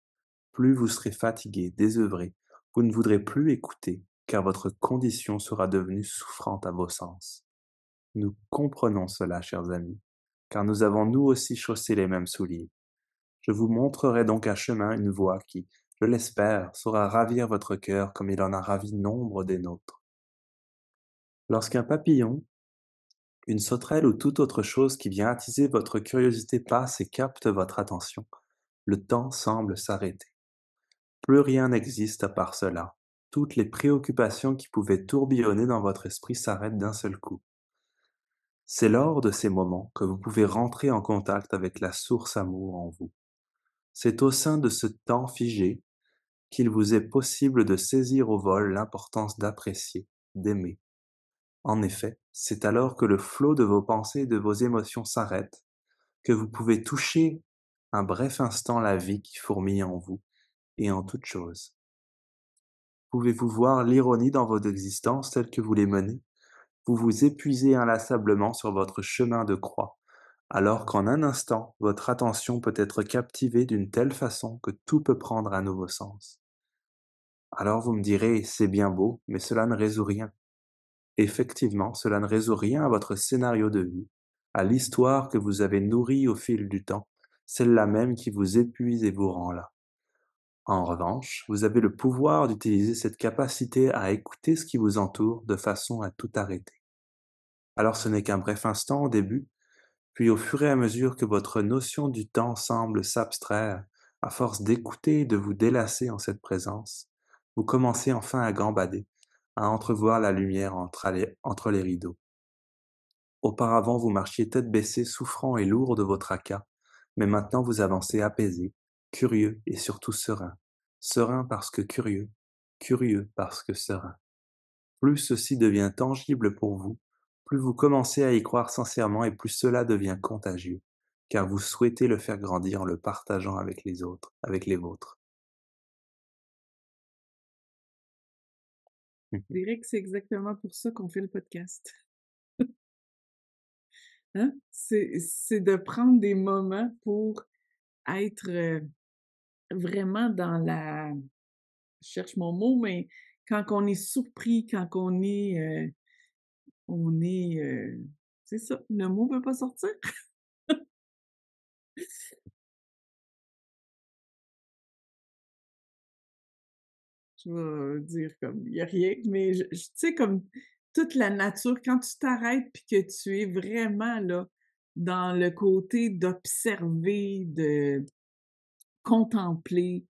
plus vous serez fatigué, désœuvré, vous ne voudrez plus écouter, car votre condition sera devenue souffrante à vos sens. Nous comprenons cela, chers amis, car nous avons nous aussi chaussé les mêmes souliers. Je vous montrerai donc un chemin, une voie qui, je l'espère, saura ravir votre cœur comme il en a ravi nombre des nôtres. Lorsqu'un papillon, une sauterelle ou toute autre chose qui vient attiser votre curiosité passe et capte votre attention, le temps semble s'arrêter. Plus rien n'existe à part cela. Toutes les préoccupations qui pouvaient tourbillonner dans votre esprit s'arrêtent d'un seul coup. C'est lors de ces moments que vous pouvez rentrer en contact avec la source amour en vous. C'est au sein de ce temps figé qu'il vous est possible de saisir au vol l'importance d'apprécier, d'aimer. En effet, c'est alors que le flot de vos pensées et de vos émotions s'arrête, que vous pouvez toucher un bref instant la vie qui fourmille en vous et en toute chose. Pouvez-vous voir l'ironie dans votre existence telle que vous les menez? Vous vous épuisez inlassablement sur votre chemin de croix, alors qu'en un instant, votre attention peut être captivée d'une telle façon que tout peut prendre un nouveau sens. Alors vous me direz, c'est bien beau, mais cela ne résout rien. Effectivement, cela ne résout rien à votre scénario de vie, à l'histoire que vous avez nourrie au fil du temps, celle-là même qui vous épuise et vous rend là. En revanche, vous avez le pouvoir d'utiliser cette capacité à écouter ce qui vous entoure de façon à tout arrêter. Alors ce n'est qu'un bref instant au début, Puis au fur et à mesure que votre notion du temps semble s'abstraire, à force d'écouter et de vous délasser en cette présence, vous commencez enfin à gambader, à entrevoir la lumière entre les rideaux. Auparavant, vous marchiez tête baissée, souffrant et lourd de vos tracas, mais maintenant vous avancez apaisé, curieux et surtout serein. Serein parce que curieux, curieux parce que serein. Plus ceci devient tangible pour vous, plus vous commencez à y croire sincèrement et plus cela devient contagieux, car vous souhaitez le faire grandir en le partageant avec les autres, avec les vôtres. Je dirais que c'est exactement pour ça qu'on fait le podcast, hein? C'est de prendre des moments pour être, vraiment dans la je cherche mon mot, mais quand on est surpris, quand c'est ça, le mot veut pas sortir? Je vais dire comme il y a rien, mais tu sais, comme toute la nature, quand tu t'arrêtes puis que tu es vraiment là, dans le côté d'observer, de contempler,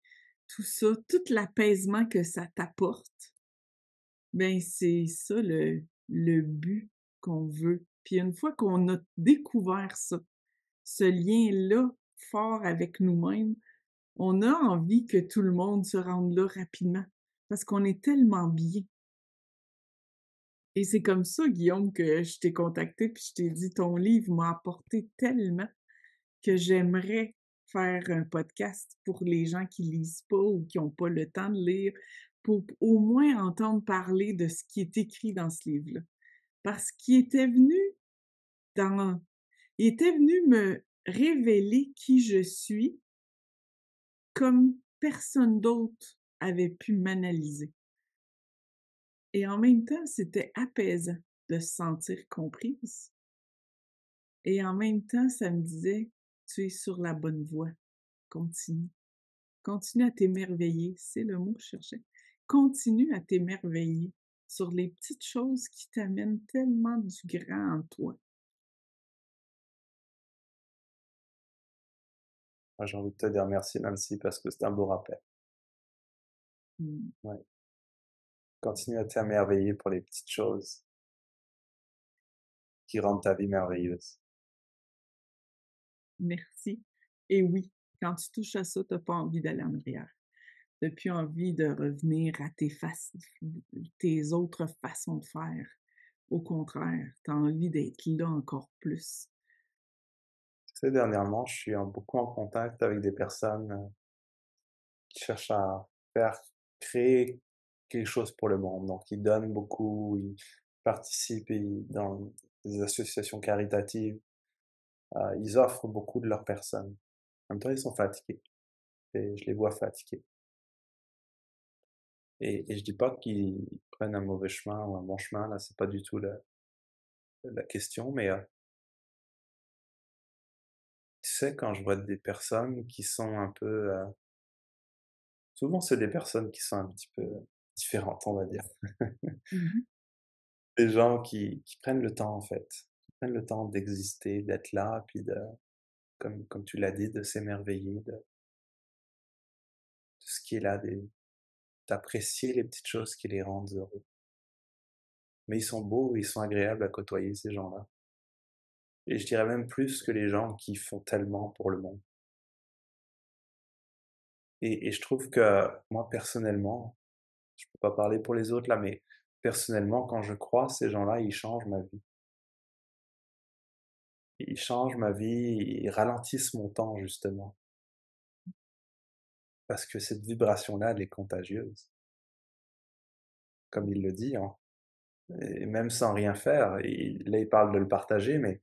tout ça, tout l'apaisement que ça t'apporte, ben c'est ça le but qu'on veut. Puis une fois qu'on a découvert ça, ce lien-là fort avec nous-mêmes, on a envie que tout le monde se rende là rapidement parce qu'on est tellement bien. Et c'est comme ça, Guillaume, que je t'ai contacté puis je t'ai dit: «Ton livre m'a apporté tellement que j'aimerais faire un podcast pour les gens qui lisent pas ou qui ont pas le temps de lire, pour au moins entendre parler de ce qui est écrit dans ce livre-là». Parce qu'il était venu dans il était venu me révéler qui je suis comme personne d'autre avait pu m'analyser. Et en même temps, c'était apaisant de se sentir comprise. Et en même temps, ça me disait: «Tu es sur la bonne voie, continue. Continue à t'émerveiller», c'est le mot que je cherchais. Continue à t'émerveiller sur les petites choses qui t'amènent tellement du grand en toi. Moi, j'ai envie de te dire merci Nancy parce que c'est un beau rappel. Mmh. Ouais. Continue à t'émerveiller pour les petites choses qui rendent ta vie merveilleuse. Merci. Et oui, quand tu touches à ça, tu as pas envie d'aller en arrière. Tu plus envie de revenir à tes autres façons de faire. Au contraire, tu as envie d'être là encore plus. Tu sais, dernièrement, je suis beaucoup en contact avec des personnes qui cherchent à faire créer quelque chose pour le monde. Donc, ils donnent beaucoup, ils participent dans des associations caritatives, ils offrent beaucoup de leur personne. En même temps, ils sont fatigués et je les vois fatigués. Et je dis pas qu'ils prennent un mauvais chemin ou un bon chemin, là, c'est pas du tout la question, mais tu sais, quand je vois des personnes qui sont un peu, souvent c'est des personnes qui sont un petit peu différentes, on va dire. Mmh. Des gens qui prennent le temps, en fait, qui prennent le temps d'exister, d'être là, puis comme tu l'as dit, de s'émerveiller de ce qui est là, d'apprécier les petites choses qui les rendent heureux. Mais ils sont beaux, ils sont agréables à côtoyer, ces gens-là. Et je dirais même plus que les gens qui font tellement pour le monde. Et je trouve que moi, personnellement, je peux pas parler pour les autres là, mais personnellement, quand je croise ces gens-là, ils changent ma vie. Ils changent ma vie, ils ralentissent mon temps justement, parce que cette vibration-là, elle est contagieuse, comme il le dit, hein. Et même sans rien faire, là il parle de le partager, mais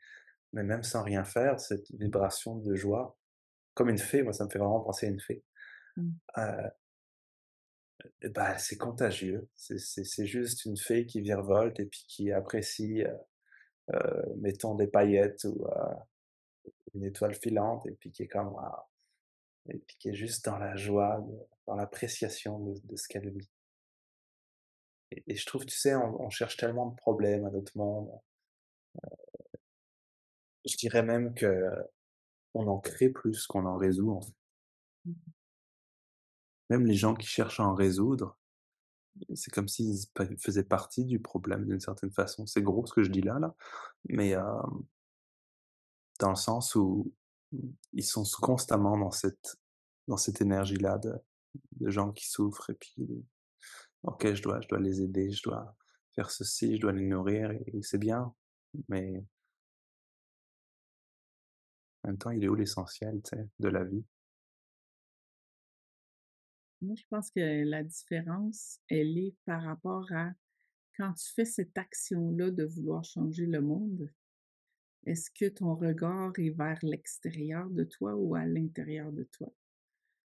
même sans rien faire, cette vibration de joie, comme une fée, moi ça me fait vraiment penser à une fée, Mmh. heu, et bah, c'est contagieux. C'est juste une fée qui virevolte et puis qui apprécie, mettons des paillettes ou une étoile filante et puis qui est comme waouh, et puis qui est juste dans la joie, dans l'appréciation de ce qu'elle vit. Et je trouve, tu sais, on cherche tellement de problèmes à notre monde. je dirais même que on en crée plus qu'on en résout, en fait. Mmh. Même les gens qui cherchent à en résoudre, c'est comme s'ils faisaient partie du problème d'une certaine façon. C'est gros ce que je dis là, mais dans le sens où ils sont constamment dans cette énergie-là de gens qui souffrent et puis: «OK, je dois les aider, je dois faire ceci, je dois les nourrir» et c'est bien, mais en même temps, il est où l'essentiel, tu sais, de la vie? Moi, je pense que la différence, elle est par rapport à quand tu fais cette action-là de vouloir changer le monde, est-ce que ton regard est vers l'extérieur de toi ou à l'intérieur de toi?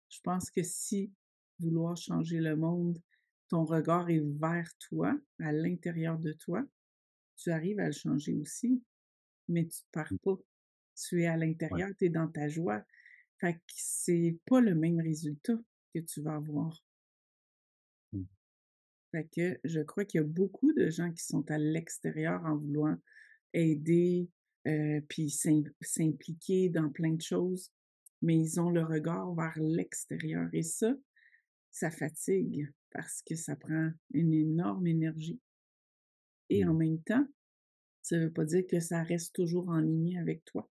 Je pense que si vouloir changer le monde, ton regard est vers toi, à l'intérieur de toi, tu arrives à le changer aussi, mais tu te perds Mmh, pas. Tu es à ouais. l'intérieur, tu es dans ta joie. Fait que c'est pas le même résultat que tu vas avoir. Mmh, Fait que je crois qu'il y a beaucoup de gens qui sont à l'extérieur en voulant aider, puis s'impliquer dans plein de choses, mais ils ont le regard vers l'extérieur et ça fatigue parce que ça prend une énorme énergie et en mmh, même temps, ça veut pas dire que ça reste toujours en ligne avec toi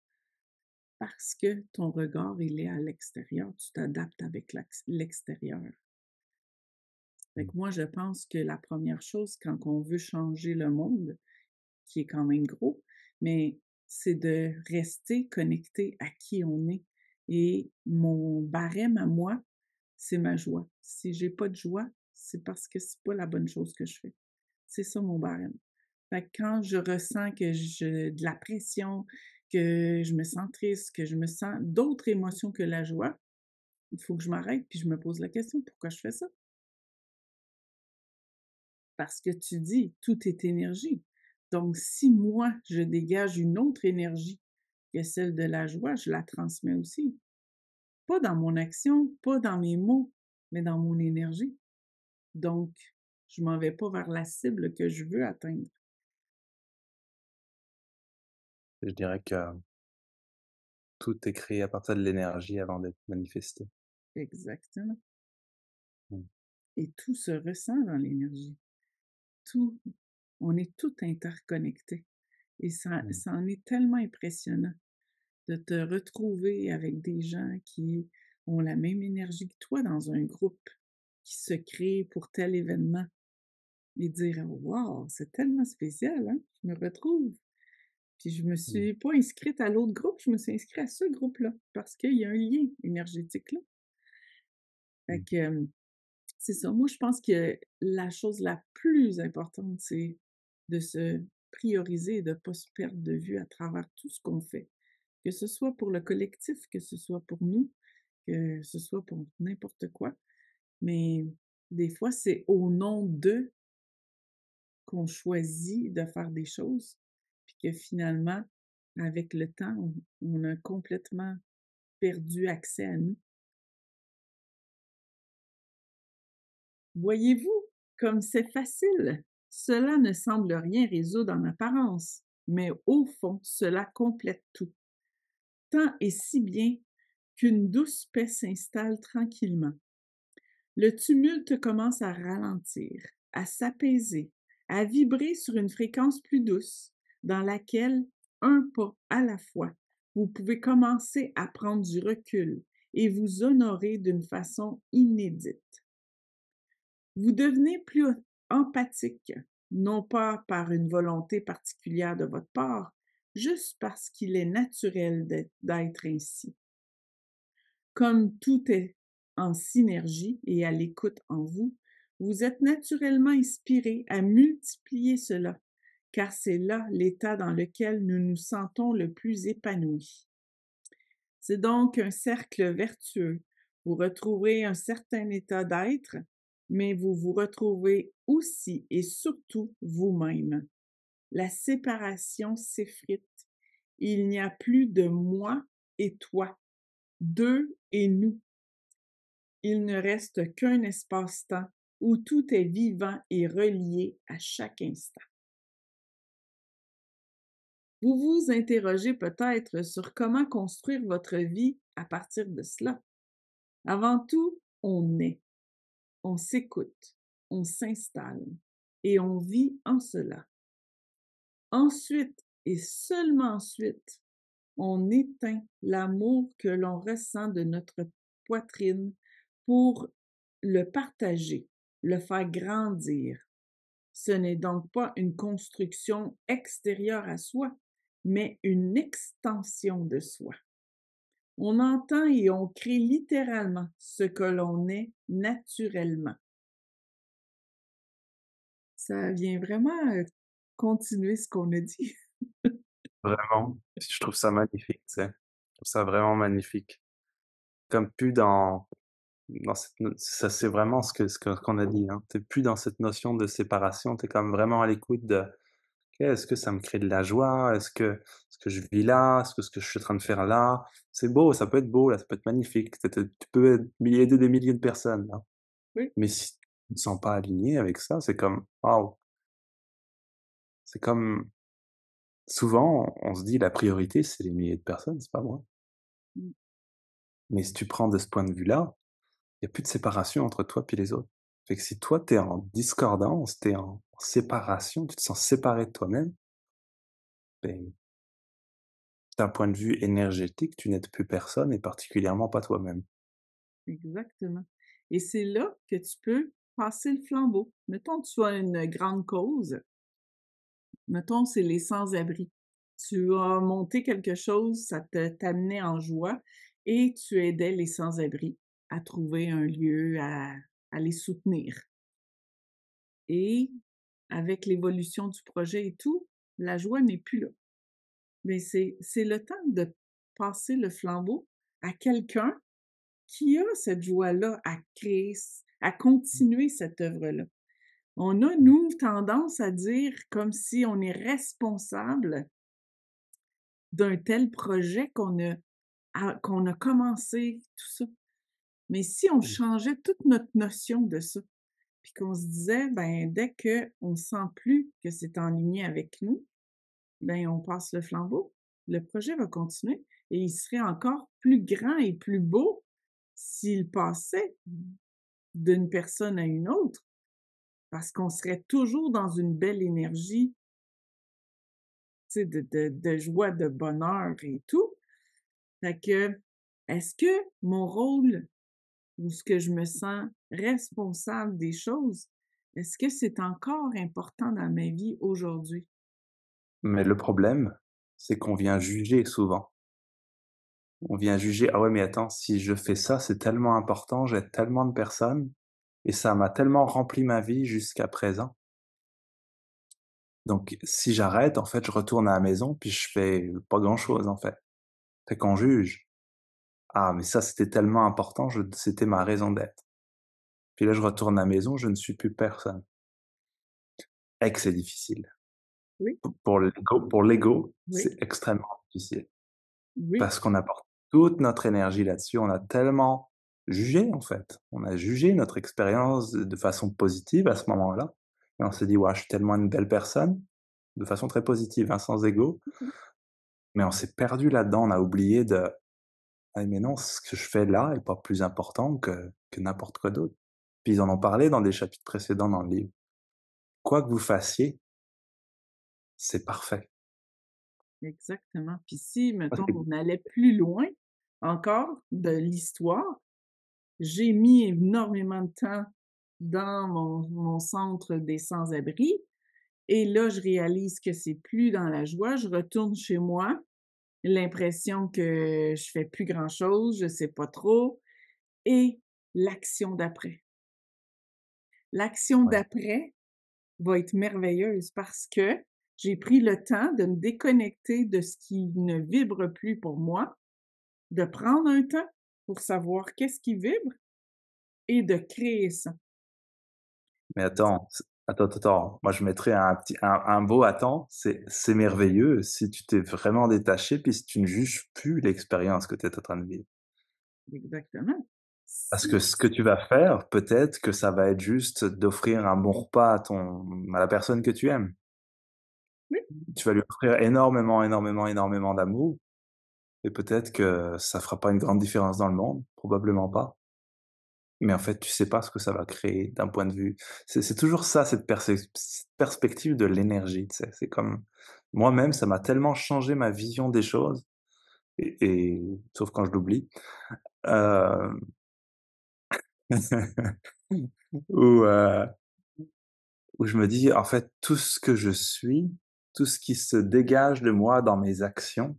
parce que ton regard, il est à l'extérieur, tu t'adaptes avec l'extérieur. Fait mmh, que moi, je pense que la première chose quand on veut changer le monde, qui est quand même gros, mais c'est de rester connecté à qui on est et mon barème à moi, c'est ma joie. Si j'ai pas de joie, c'est parce que c'est pas la bonne chose que je fais. C'est ça mon barème. Fait que quand je ressens que je de la pression, que je me sens triste, que je me sens d'autres émotions que la joie, il faut que je m'arrête puis je me pose la question: «Pourquoi je fais ça?» Parce que tu dis: «Tout est énergie». Donc si moi, je dégage une autre énergie que celle de la joie, je la transmets aussi. Pas dans mon action, pas dans mes mots, mais dans mon énergie. Donc, je m'en vais pas vers la cible que je veux atteindre. je dirais que tout est créé à partir de l'énergie avant d'être manifesté. Exactement. Mmh, Et tout se ressent dans l'énergie. Tout, on est tout interconnecté. Et mmh, ça en est tellement impressionnant de te retrouver avec des gens qui ont la même énergie que toi dans un groupe qui se crée pour tel événement et dire: «Waouh, c'est tellement spécial, hein, je me retrouve». Puis je me mmh, suis pas inscrite à l'autre groupe, je me suis inscrite à ce groupe-là parce qu'il y a un lien énergétique là. Fait mmh, que, c'est ça. Moi, je pense que la chose la plus importante, c'est de se prioriser et de pas se perdre de vue à travers tout ce qu'on fait. Que ce soit pour le collectif, que ce soit pour nous, que ce soit pour n'importe quoi. Mais des fois, c'est au nom d'eux qu'on choisit de faire des choses, puis que finalement, avec le temps, on a complètement perdu accès à nous. Voyez-vous, comme c'est facile, cela ne semble rien résoudre en apparence, mais au fond, cela complète tout. Tant et si bien qu'une douce paix s'installe tranquillement. Le tumulte commence à ralentir, à s'apaiser, à vibrer sur une fréquence plus douce, dans laquelle, un pas à la fois, vous pouvez commencer à prendre du recul et vous honorer d'une façon inédite. Vous devenez plus empathique, non pas par une volonté particulière de votre part, juste parce qu'il est naturel d'être ainsi. Comme tout est en synergie et à l'écoute en vous, vous êtes naturellement inspiré à multiplier cela, car c'est là l'état dans lequel nous nous sentons le plus épanouis. C'est donc un cercle vertueux. Vous retrouvez un certain état d'être, mais vous vous retrouvez aussi et surtout vous-même. La séparation s'effrite. Il n'y a plus de moi et toi, d'eux et nous. Il ne reste qu'un espace-temps où tout est vivant et relié à chaque instant. Vous vous interrogez peut-être sur comment construire votre vie à partir de cela. Avant tout, on est, on s'écoute, on s'installe et on vit en cela. Ensuite, et seulement ensuite, on éteint l'amour que l'on ressent de notre poitrine pour le partager, le faire grandir. Ce n'est donc pas une construction extérieure à soi, mais une extension de soi. On entend et on crée littéralement ce que l'on est naturellement. Ça vient vraiment, continuer ce qu'on a dit. Vraiment, je trouve ça magnifique, tu sais? Je trouve ça vraiment magnifique. Comme plus dans cette no ça c'est vraiment ce qu'on a dit, hein. Tu plus dans cette notion de séparation, tu es comme vraiment à l'écoute de: «OK, est-ce que ça me crée de la joie? Est-ce que ce que je vis là, est-ce que ce que je suis en train de faire là, c'est beau, ça peut être beau là, ça peut être magnifique, tu peux aider des milliers de personnes là». Oui, Mais si tu ne te sens pas aligné avec ça, c'est comme waouh, c'est comme souvent on se dit: «La priorité, c'est les milliers de personnes, c'est pas moi». mmh, Mais si tu prends de ce point de vue-là, il y a plus de séparation entre toi puis les autres. Fait que si toi, tu es en discordance, tu es en séparation, tu te sens séparé de toi-même, beh, d'un point de vue énergétique, tu n'aides plus personne et particulièrement pas toi-même. exactement et c'est là que tu peux passer le flambeau. Mettons, tu as une grande cause, mettons, c'est les sans-abri. Tu as monté quelque chose, ça te t'amenait en joie et tu aidais les sans-abri à trouver un lieu, à les soutenir et avec l'évolution du projet et tout, la joie n'est plus là. Mais c'est le temps de passer le flambeau à quelqu'un qui a cette joie-là à créer, à continuer cette œuvre-là. On a, nous, tendance à dire comme si on est responsable d'un tel projet qu'on a commencé, tout ça. Mais si on Mmh. changeait toute notre notion de ça, puis qu'on se disait, ben, dès qu'on sent plus que c'est en ligne avec nous, ben, on passe le flambeau. Le projet va continuer et il serait encore plus grand et plus beau s'il passait d'une personne à une autre, parce qu'on serait toujours dans une belle énergie, tu sais, de joie, de bonheur et tout. Fait que, est-ce que mon rôle ou ce que je me sens responsable des choses, est-ce que c'est encore important dans ma vie aujourd'hui? Mais le problème, c'est qu'on vient juger souvent. On vient juger: «Ah ouais, mais attends, si je fais ça, c'est tellement important, j'aide tellement de personnes et ça m'a tellement rempli ma vie jusqu'à présent. Donc si j'arrête, en fait, je retourne à la maison puis je fais pas grand-chose, en fait». Fait qu'on juge. «Ah mais ça, c'était tellement important, je c'était ma raison d'être». Puis là, je retourne à la maison, je ne suis plus personne. Et que c'est difficile. Oui, Pour l'ego, oui, c'est extrêmement difficile oui. parce qu'on apporte toute notre énergie là-dessus. On a tellement jugé, en fait. On a jugé notre expérience de façon positive à ce moment-là et on s'est dit: «Ouais, je suis tellement une belle personne», de façon très positive, hein, sans ego, Mmh. mais on s'est perdu là-dedans. On a oublié de: «Ah mais non, ce que je fais là est pas plus important que n'importe quoi d'autre». Puis ils en ont parlé dans des chapitres précédents dans le livre. Quoi que vous fassiez, c'est parfait. Exactement. Puis si, Ça, mettons, c'est on allait plus loin encore de l'histoire, j'ai mis énormément de temps dans mon centre des sans-abri et là, je réalise que c'est plus dans la joie. Je retourne chez moi, l'impression que je fais plus grand-chose, je sais pas trop et l'action d'après. L'action ouais. d'après va être merveilleuse parce que j'ai pris le temps de me déconnecter de ce qui ne vibre plus pour moi, de prendre un temps pour savoir qu'est-ce qui vibre et de créer ça. Mais attends, moi je mettrais un beau «attends», c'est merveilleux si tu t'es vraiment détaché, puis si tu ne juges plus l'expérience que tu es en train de vivre. Exactement. Parce que Si ce que tu vas faire, peut-être que ça va être juste d'offrir un bon repas à la personne que tu aimes. Oui, Tu vas lui offrir énormément, énormément, énormément d'amour et peut-être que ça fera pas une grande différence dans le monde, probablement pas. Mais en fait, tu sais pas ce que ça va créer d'un point de vue c'est toujours ça, cette perspective de l'énergie, tu sais? C'est comme moi-même, ça m'a tellement changé ma vision des choses et sauf quand je l'oublie, hem, où, où je me dis: «En fait, tout ce que je suis, tout ce qui se dégage de moi dans mes actions,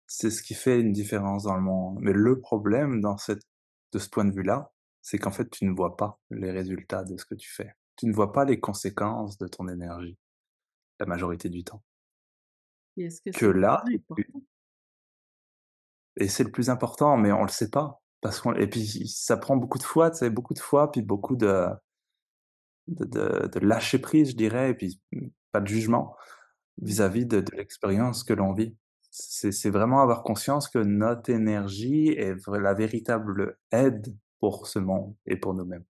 c'est ce qui fait une différence dans le monde». Mais le problème de ce point de vue-là, c'est qu'en fait, tu ne vois pas les résultats de ce que tu fais. Tu ne vois pas les conséquences de ton énergie, la majorité du temps. et est-ce que Que c'est là, vraiment important? et c'est le plus important, mais on le sait pas. Parce qu'on et puis ça prend beaucoup de fois, tu sais, beaucoup de fois, puis beaucoup de lâcher prise, je dirais, et puis, pas de jugement Mmh, vis-à-vis de l'expérience que l'on vit. C'est vraiment avoir conscience que notre énergie est la véritable aide pour ce monde et pour nous-mêmes.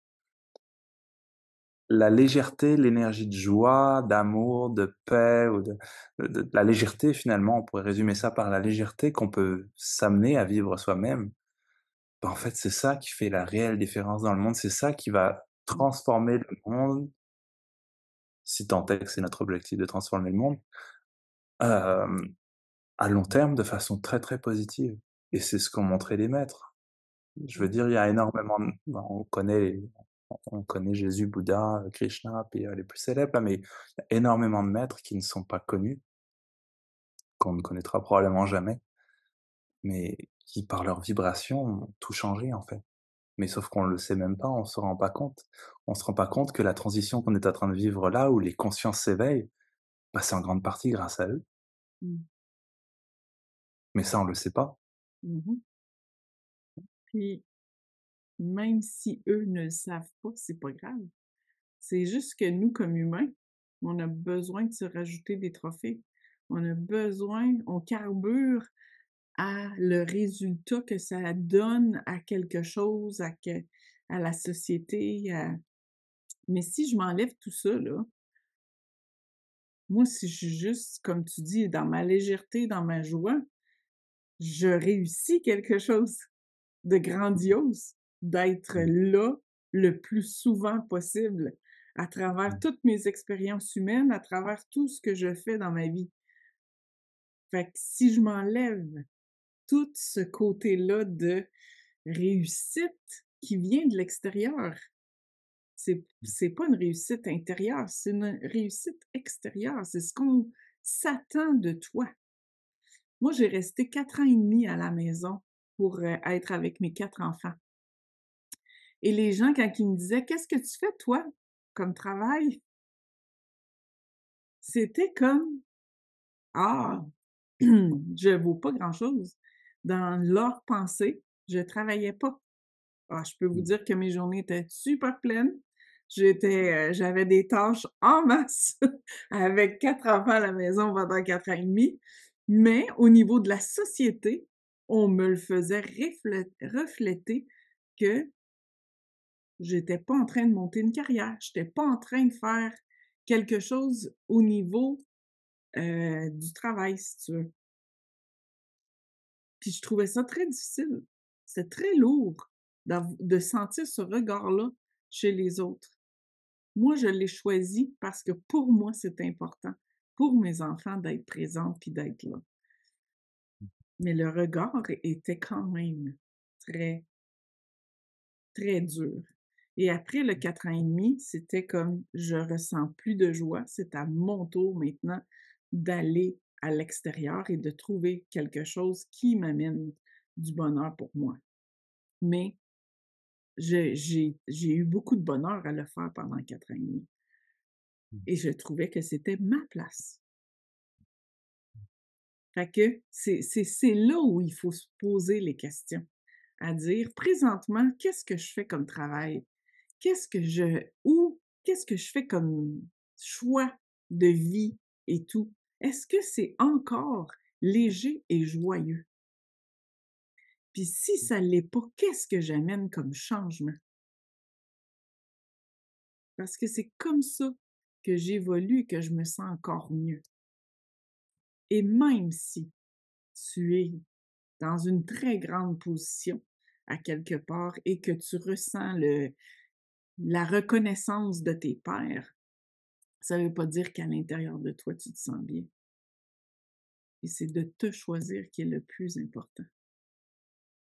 La légèreté, l'énergie de joie, d'amour, de paix ou de la légèreté finalement, on pourrait résumer ça par la légèreté qu'on peut s'amener à vivre soi-même. Bah, en fait, c'est ça qui fait la réelle différence dans le monde, c'est ça qui va mmh, transformer le monde, si tant est que c'est notre objectif de transformer le monde, hem, à long terme de façon très, très positive et c'est ce qu'ont montré les maîtres. Je veux mmh, dire, il y a énormément de bah, on connaît Jésus, Bouddha, Krishna, puis, les plus célèbres là, mais il y a énormément de maîtres qui ne sont pas connus, qu'on ne connaîtra probablement jamais, mais qui par leur vibration ont tout changé en fait. Mais sauf qu'on le sait même pas, on se rend pas compte. On se rend pas compte que la transition qu'on est en train de vivre là, où les consciences s'éveillent, bah, c'est en grande partie grâce à eux. mmh, Mais ça, on le sait pas. mmh. Puis même si eux ne le savent pas, c'est pas grave. C'est juste que nous, comme humains, on a besoin de se rajouter des trophées. On a besoin, on carbure à le résultat que ça donne à quelque chose, à la société, mais si je m'enlève tout ça, là, moi, si je suis juste, comme tu dis, dans ma légèreté, dans ma joie, je réussis quelque chose de grandiose, d'être Mmh. là le plus souvent possible à travers Mmh. toutes mes expériences humaines, à travers tout ce que je fais dans ma vie. Fait que si je m'enlève tout ce côté-là de réussite qui vient de l'extérieur, c'est pas une réussite intérieure, c'est une réussite extérieure, c'est ce qu'on s'attend de toi. Moi, j'ai resté 4 ans et demi à la maison pour, être avec mes 4 enfants. Et les gens, quand ils me disaient: «Qu'est-ce que tu fais toi, comme travail?» C'était comme: «Ah, je vaux pas grand-chose». Dans leur pensée, je travaillais pas. Ah, je peux vous Mmh. dire que mes journées étaient super pleines. J'avais des tâches en masse avec 4 enfants à la maison pendant 4 ans et demi, mais au niveau de la société, on me le faisait refléter que j'étais pas en train de monter une carrière, j'étais pas en train de faire quelque chose au niveau, du travail, si tu veux. Puis je trouvais ça très difficile. C'était très lourd de sentir ce regard-là chez les autres. Moi, je l'ai choisi parce que pour moi, c'est important, pour mes enfants, d'être présente puis d'être là. Mais le regard était quand même très, très dur. Et après le 4 ans et demi, c'était comme: «Je ressens plus de joie, c'est à mon tour maintenant d'aller à l'extérieur et de trouver quelque chose qui m'amène du bonheur pour moi». Mais j'ai eu beaucoup de bonheur à le faire pendant 4 ans et demi et je trouvais que c'était ma place. Fait que c'est là où il faut se poser les questions, à dire: «Présentement, qu'est-ce que je fais comme travail? Qu'est-ce que je fais comme choix de vie et tout? Est-ce que c'est encore léger et joyeux? Puis si ça l'est pas, qu'est-ce que j'amène comme changement?» Parce que c'est comme ça que j'évolue et que je me sens encore mieux. Et même si tu es dans une très grande position à quelque part et que tu ressens la reconnaissance de tes pairs, ça veut pas dire qu'à l'intérieur de toi, tu te sens bien. Et c'est de te choisir qui est le plus important.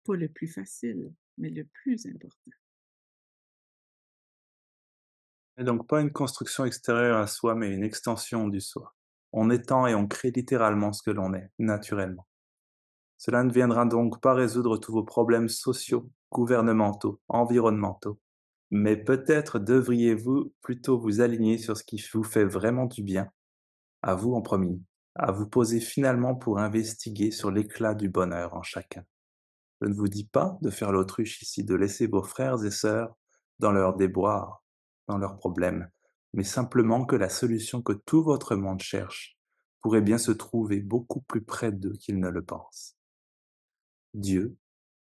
Pas le plus facile, mais le plus important. Et donc pas une construction extérieure à soi, mais une extension du soi. On étend et on crée littéralement ce que l'on est, naturellement. Cela ne viendra donc pas résoudre tous vos problèmes sociaux, gouvernementaux, environnementaux, mais peut-être devriez-vous plutôt vous aligner sur ce qui vous fait vraiment du bien, à vous en premier, à vous poser finalement pour investiguer sur l'éclat du bonheur en chacun. Je ne vous dis pas de faire l'autruche ici, de laisser vos frères et sœurs dans leurs déboires, dans leurs problèmes, mais simplement que la solution que tout votre monde cherche pourrait bien se trouver beaucoup plus près d'eux qu'ils ne le pensent. Dieu,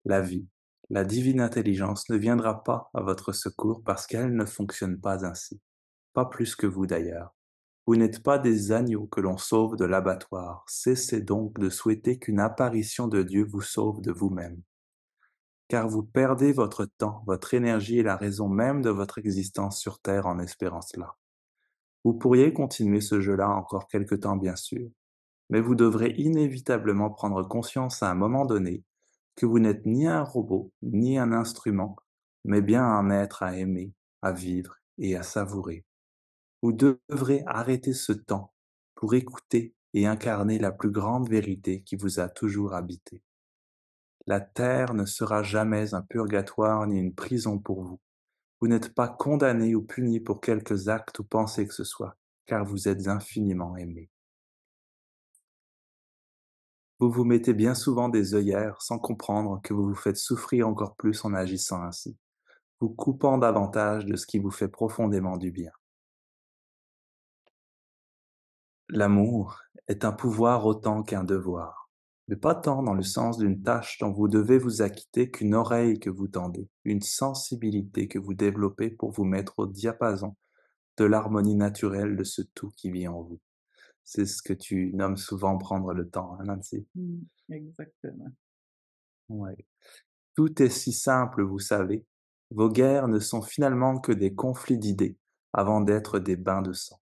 la vie, la divine intelligence ne viendra pas à votre secours parce qu'elle ne fonctionne pas ainsi, pas plus que vous d'ailleurs. Vous n'êtes pas des agneaux que l'on sauve de l'abattoir, cessez donc de souhaiter qu'une apparition de Dieu vous sauve de vous-même, car vous perdez votre temps, votre énergie et la raison même de votre existence sur Terre en espérant cela. Vous pourriez continuer ce jeu-là encore quelque temps bien sûr, mais vous devrez inévitablement prendre conscience à un moment donné que vous n'êtes ni un robot, ni un instrument, mais bien un être à aimer, à vivre et à savourer. Vous devrez arrêter ce temps pour écouter et incarner la plus grande vérité qui vous a toujours habité. La terre ne sera jamais un purgatoire ni une prison pour vous. Vous n'êtes pas condamné ou puni pour quelques actes ou pensées que ce soit, car vous êtes infiniment aimé. Vous vous mettez bien souvent des œillères sans comprendre que vous vous faites souffrir encore plus en agissant ainsi, vous coupant davantage de ce qui vous fait profondément du bien. L'amour est un pouvoir autant qu'un devoir, mais pas tant dans le sens d'une tâche dont vous devez vous acquitter qu'une oreille que vous tendez, une sensibilité que vous développez pour vous mettre au diapason de l'harmonie naturelle de ce tout qui vit en vous. C'est ce que tu nommes souvent prendre le temps, hein, Nancy? Exactement. Ouais. Tout est si simple, vous savez. Vos guerres ne sont finalement que des conflits d'idées avant d'être des bains de sang.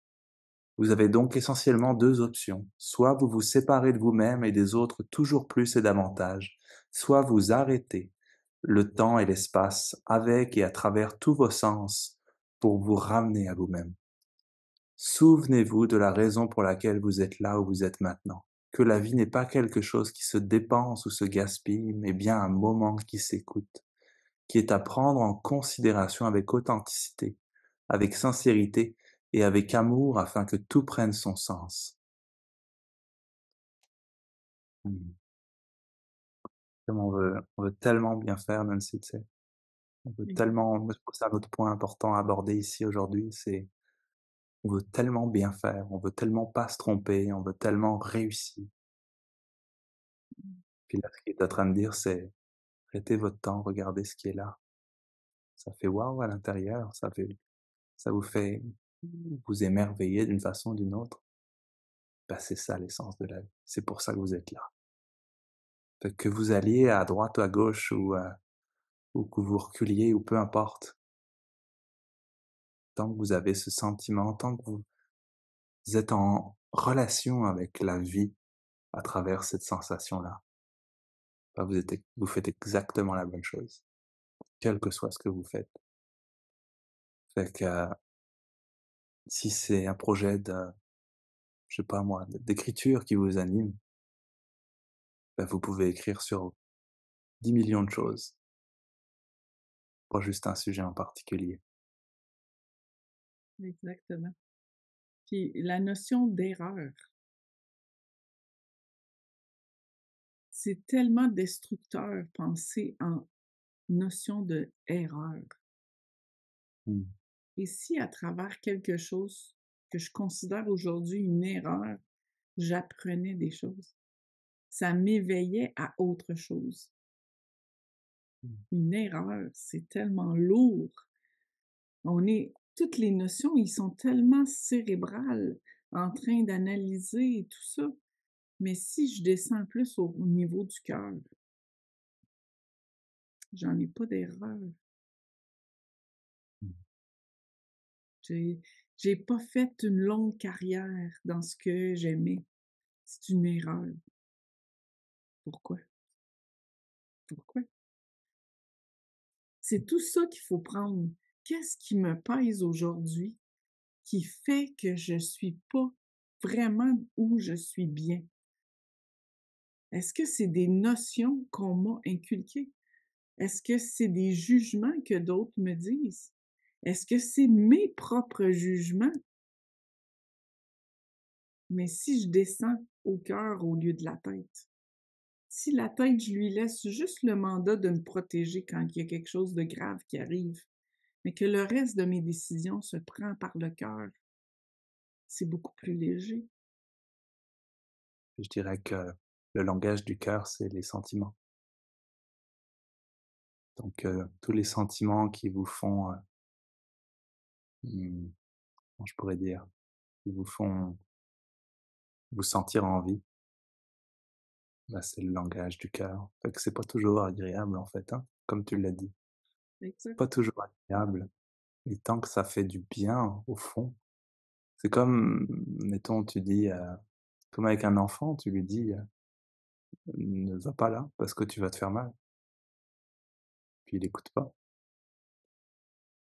Vous avez donc essentiellement deux options. Soit vous vous séparez de vous-même et des autres toujours plus et davantage, soit vous arrêtez le temps et l'espace avec et à travers tous vos sens pour vous ramener à vous-même. Souvenez-vous de la raison pour laquelle vous êtes là où vous êtes maintenant, que la vie n'est pas quelque chose qui se dépense ou se gaspille, mais bien un moment qui s'écoute, qui est à prendre en considération avec authenticité, avec sincérité et avec amour afin que tout prenne son sens. Mmh. Comme on veut tellement bien faire, Nancy, tu sais. On veut Ex tellement, moi, je trouve que c'est un autre point important à aborder ici aujourd'hui, c'est on veut tellement bien faire, on veut tellement pas se tromper, on veut tellement réussir. Puis là, ce qu'il est en train de dire, c'est prêtez votre temps, regardez ce qui est là. Ça fait waouh à l'intérieur, ça vous fait vous émerveiller d'une façon ou d'une autre. Bah, c'est ça l'essence de la vie. C'est pour ça que vous êtes là. Fait que vous alliez à droite ou à gauche ou que vous reculiez ou peu importe, tant que vous avez ce sentiment, tant que vous êtes en relation avec la vie à travers cette sensation-là, bah, vous faites exactement la bonne chose, quel que soit ce que vous faites. Fait que si c'est un projet de, je sais pas moi, d'écriture qui vous anime, bah, vous pouvez écrire sur 10 millions de choses, pas juste un sujet en particulier. exactement. Puis la notion d'erreur, c'est tellement destructeur penser en notion de erreur. Mmh. Et si à travers quelque chose que je considère aujourd'hui une erreur, j'apprenais des choses, ça m'éveillait à autre chose. Mmh. Une erreur, c'est tellement lourd. Toutes les notions, ils sont tellement cérébrales, en train d'analyser tout ça. Mais si je descends plus au niveau du cœur, j'en ai pas d'erreur. Mmh. J'ai j'ai pas fait une longue carrière dans ce que j'aimais. C'est une erreur. Pourquoi? Pourquoi? C'est tout ça qu'il faut prendre. Qu'est-ce qui me pèse aujourd'hui qui fait que je suis pas vraiment où je suis bien? Est-ce que c'est des notions qu'on m'a inculquées? Est-ce que c'est des jugements que d'autres me disent? Est-ce que c'est mes propres jugements? Mais si je descends au cœur au lieu de la tête, si la tête, je lui laisse juste le mandat de me protéger quand il y a quelque chose de grave qui arrive, mais que le reste de mes décisions se prend par le cœur, c'est beaucoup plus léger. Je dirais que le langage du cœur, c'est les sentiments. Donc, tous les sentiments qui vous font, mmh, comment je pourrais dire? Qui vous font vous sentir en vie, bah, c'est le langage du cœur. Fait que c'est pas toujours agréable, en fait, hein, comme tu l'as dit. Exact. Pas toujours agréable, mais tant que ça fait du bien, au fond, c'est comme, mettons, tu dis, comme avec un enfant, tu lui dis, «Ne va pas là, parce que tu vas te faire mal». Puis il écoute pas.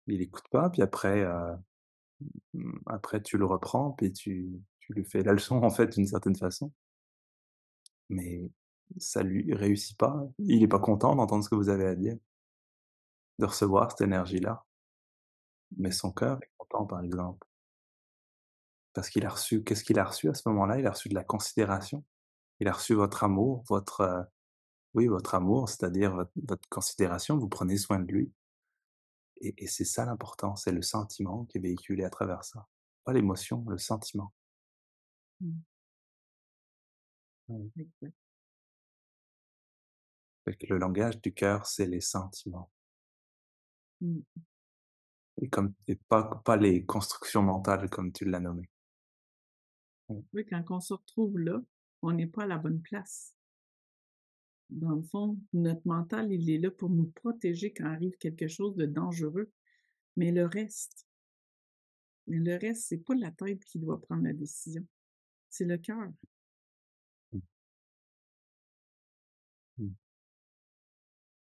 Il écoute pas, puis après, après tu le reprends, puis tu lui fais la leçon, en fait, d'une certaine façon, mais ça lui réussit pas. Il est pas content d'entendre ce que vous avez à dire, de recevoir cette énergie-là, mais Mmh. son cœur est content, par exemple, parce qu'il a reçu qu'est-ce qu'il a reçu à ce moment-là? Il a reçu de la considération. Il a reçu votre amour, votre, oui, votre amour, c'est-à-dire votre considération, vous prenez soin de lui et c'est ça l'important, c'est le sentiment qui est véhiculé à travers ça. Pas l'émotion, le sentiment. Mmh. Mmh. Exact. Fait que le langage du cœur, c'est les sentiments Mmh. et pas les constructions mentales comme tu l'as nommé. Mmh. Oui, quand on se retrouve là, on n'est pas à la bonne place. Dans le fond, notre mental, il est là pour nous protéger quand arrive quelque chose de dangereux, mais le reste, c'est pas la tête qui doit prendre la décision, c'est le cœur. Mmh. Mmh.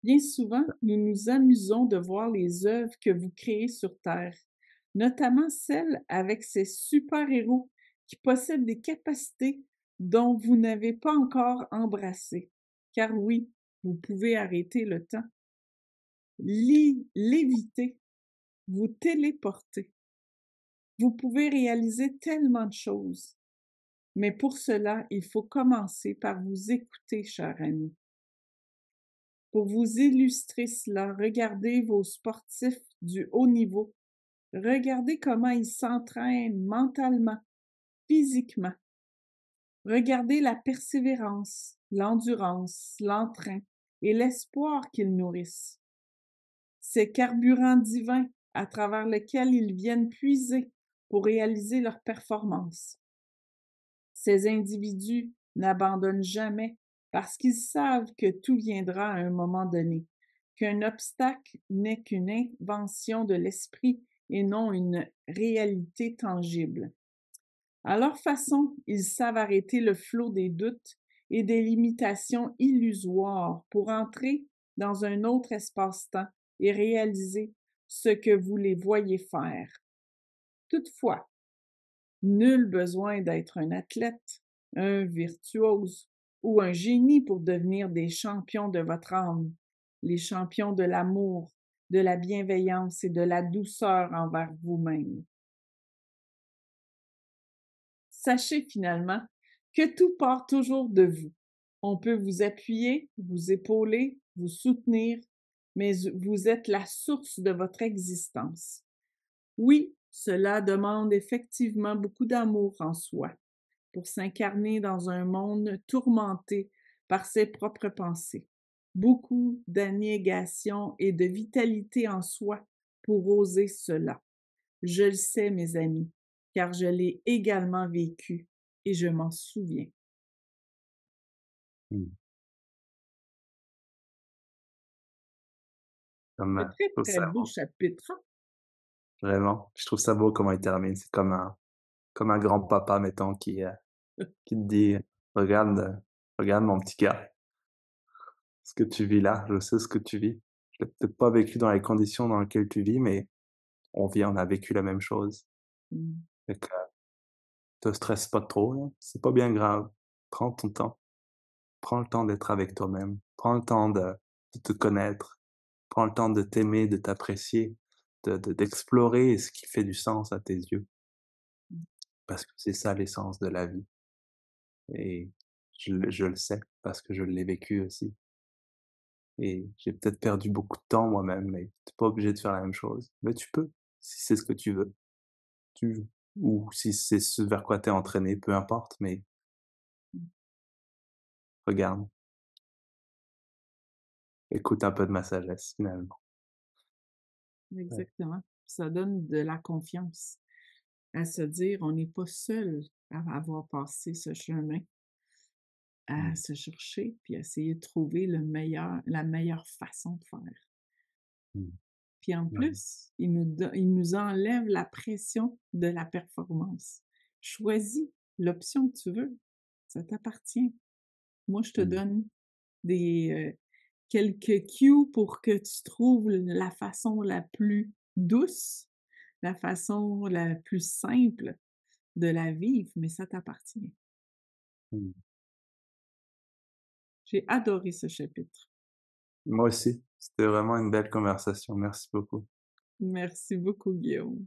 Bien souvent, nous nous amusons de voir les œuvres que vous créez sur Terre, notamment celles avec ces super-héros qui possèdent des capacités dont vous n'avez pas encore embrassé. Car oui, vous pouvez arrêter le temps, l'éviter, vous téléporter. Vous pouvez réaliser tellement de choses. Mais pour cela, il faut commencer par vous écouter, cher ami. Pour vous illustrer cela, regardez vos sportifs du haut niveau. Regardez comment ils s'entraînent mentalement, physiquement. Regardez la persévérance, l'endurance, l'entrain et l'espoir qu'ils nourrissent. Ces carburants divins à travers lesquels ils viennent puiser pour réaliser leurs performances. Ces individus n'abandonnent jamais parce qu'ils savent que tout viendra à un moment donné, qu'un obstacle n'est qu'une invention de l'esprit et non une réalité tangible. À leur façon, ils savent arrêter le flot des doutes et des limitations illusoires pour entrer dans un autre espace-temps et réaliser ce que vous les voyez faire. Toutefois, nul besoin d'être un athlète, un virtuose ou un génie pour devenir des champions de votre âme, les champions de l'amour, de la bienveillance et de la douceur envers vous-même. Sachez finalement que tout part toujours de vous. On peut vous appuyer, vous épauler, vous soutenir, mais vous êtes la source de votre existence. Oui, cela demande effectivement beaucoup d'amour en soi pour s'incarner dans un monde tourmenté par ses propres pensées. Beaucoup d'abnégation et de vitalité en soi pour oser cela. Je le sais, mes amis, car je l'ai également vécu et je m'en souviens. Mmh. Comme, C'est très, je trouve très ça beau chapitre, hein? vraiment, je trouve ça beau comment il termine. C'est comme un grand-papa, mettons, qui te dit: «Regarde, regarde mon petit gars, ce que tu vis là, je sais ce que tu vis. Je l'ai peut-être pas vécu dans les conditions dans lesquelles tu vis, mais on a vécu la même chose. Mmh. Fait que te stresse pas trop là, c'est pas bien grave. Prends ton temps. Prends le temps d'être avec toi-même. Prends le temps de te connaître. Prends le temps de t'aimer, de t'apprécier, d'explorer ce qui fait du sens à tes yeux, Mmh. parce que c'est ça l'essence de la vie et je le sais parce que je l'ai vécu aussi et j'ai peut-être perdu beaucoup de temps moi-même, mais tu es pas obligé de faire la même chose. Mais tu peux, si c'est ce que tu veux. Tu ou si c'est ce vers quoi tu es entraîné, peu importe, mais Mmh. regarde, écoute un peu de ma sagesse finalement. Ouais. Exactement. Ça donne de la confiance à se dire: «On n'est pas seul à avoir passé ce chemin, à Mmh. se chercher puis à essayer de trouver le meilleur la meilleure façon de faire». Mmh. Puis en Ouais. plus, il nous enlève la pression de la performance. Choisis l'option que tu veux, ça t'appartient. Moi, je te Mmh. donne des, quelques cues pour que tu trouves la façon la plus douce, la façon la plus simple de la vivre, mais ça t'appartient. Mmh. J'ai adoré ce chapitre. Moi aussi, c'était vraiment une belle conversation. Merci beaucoup. Merci beaucoup, Guillaume.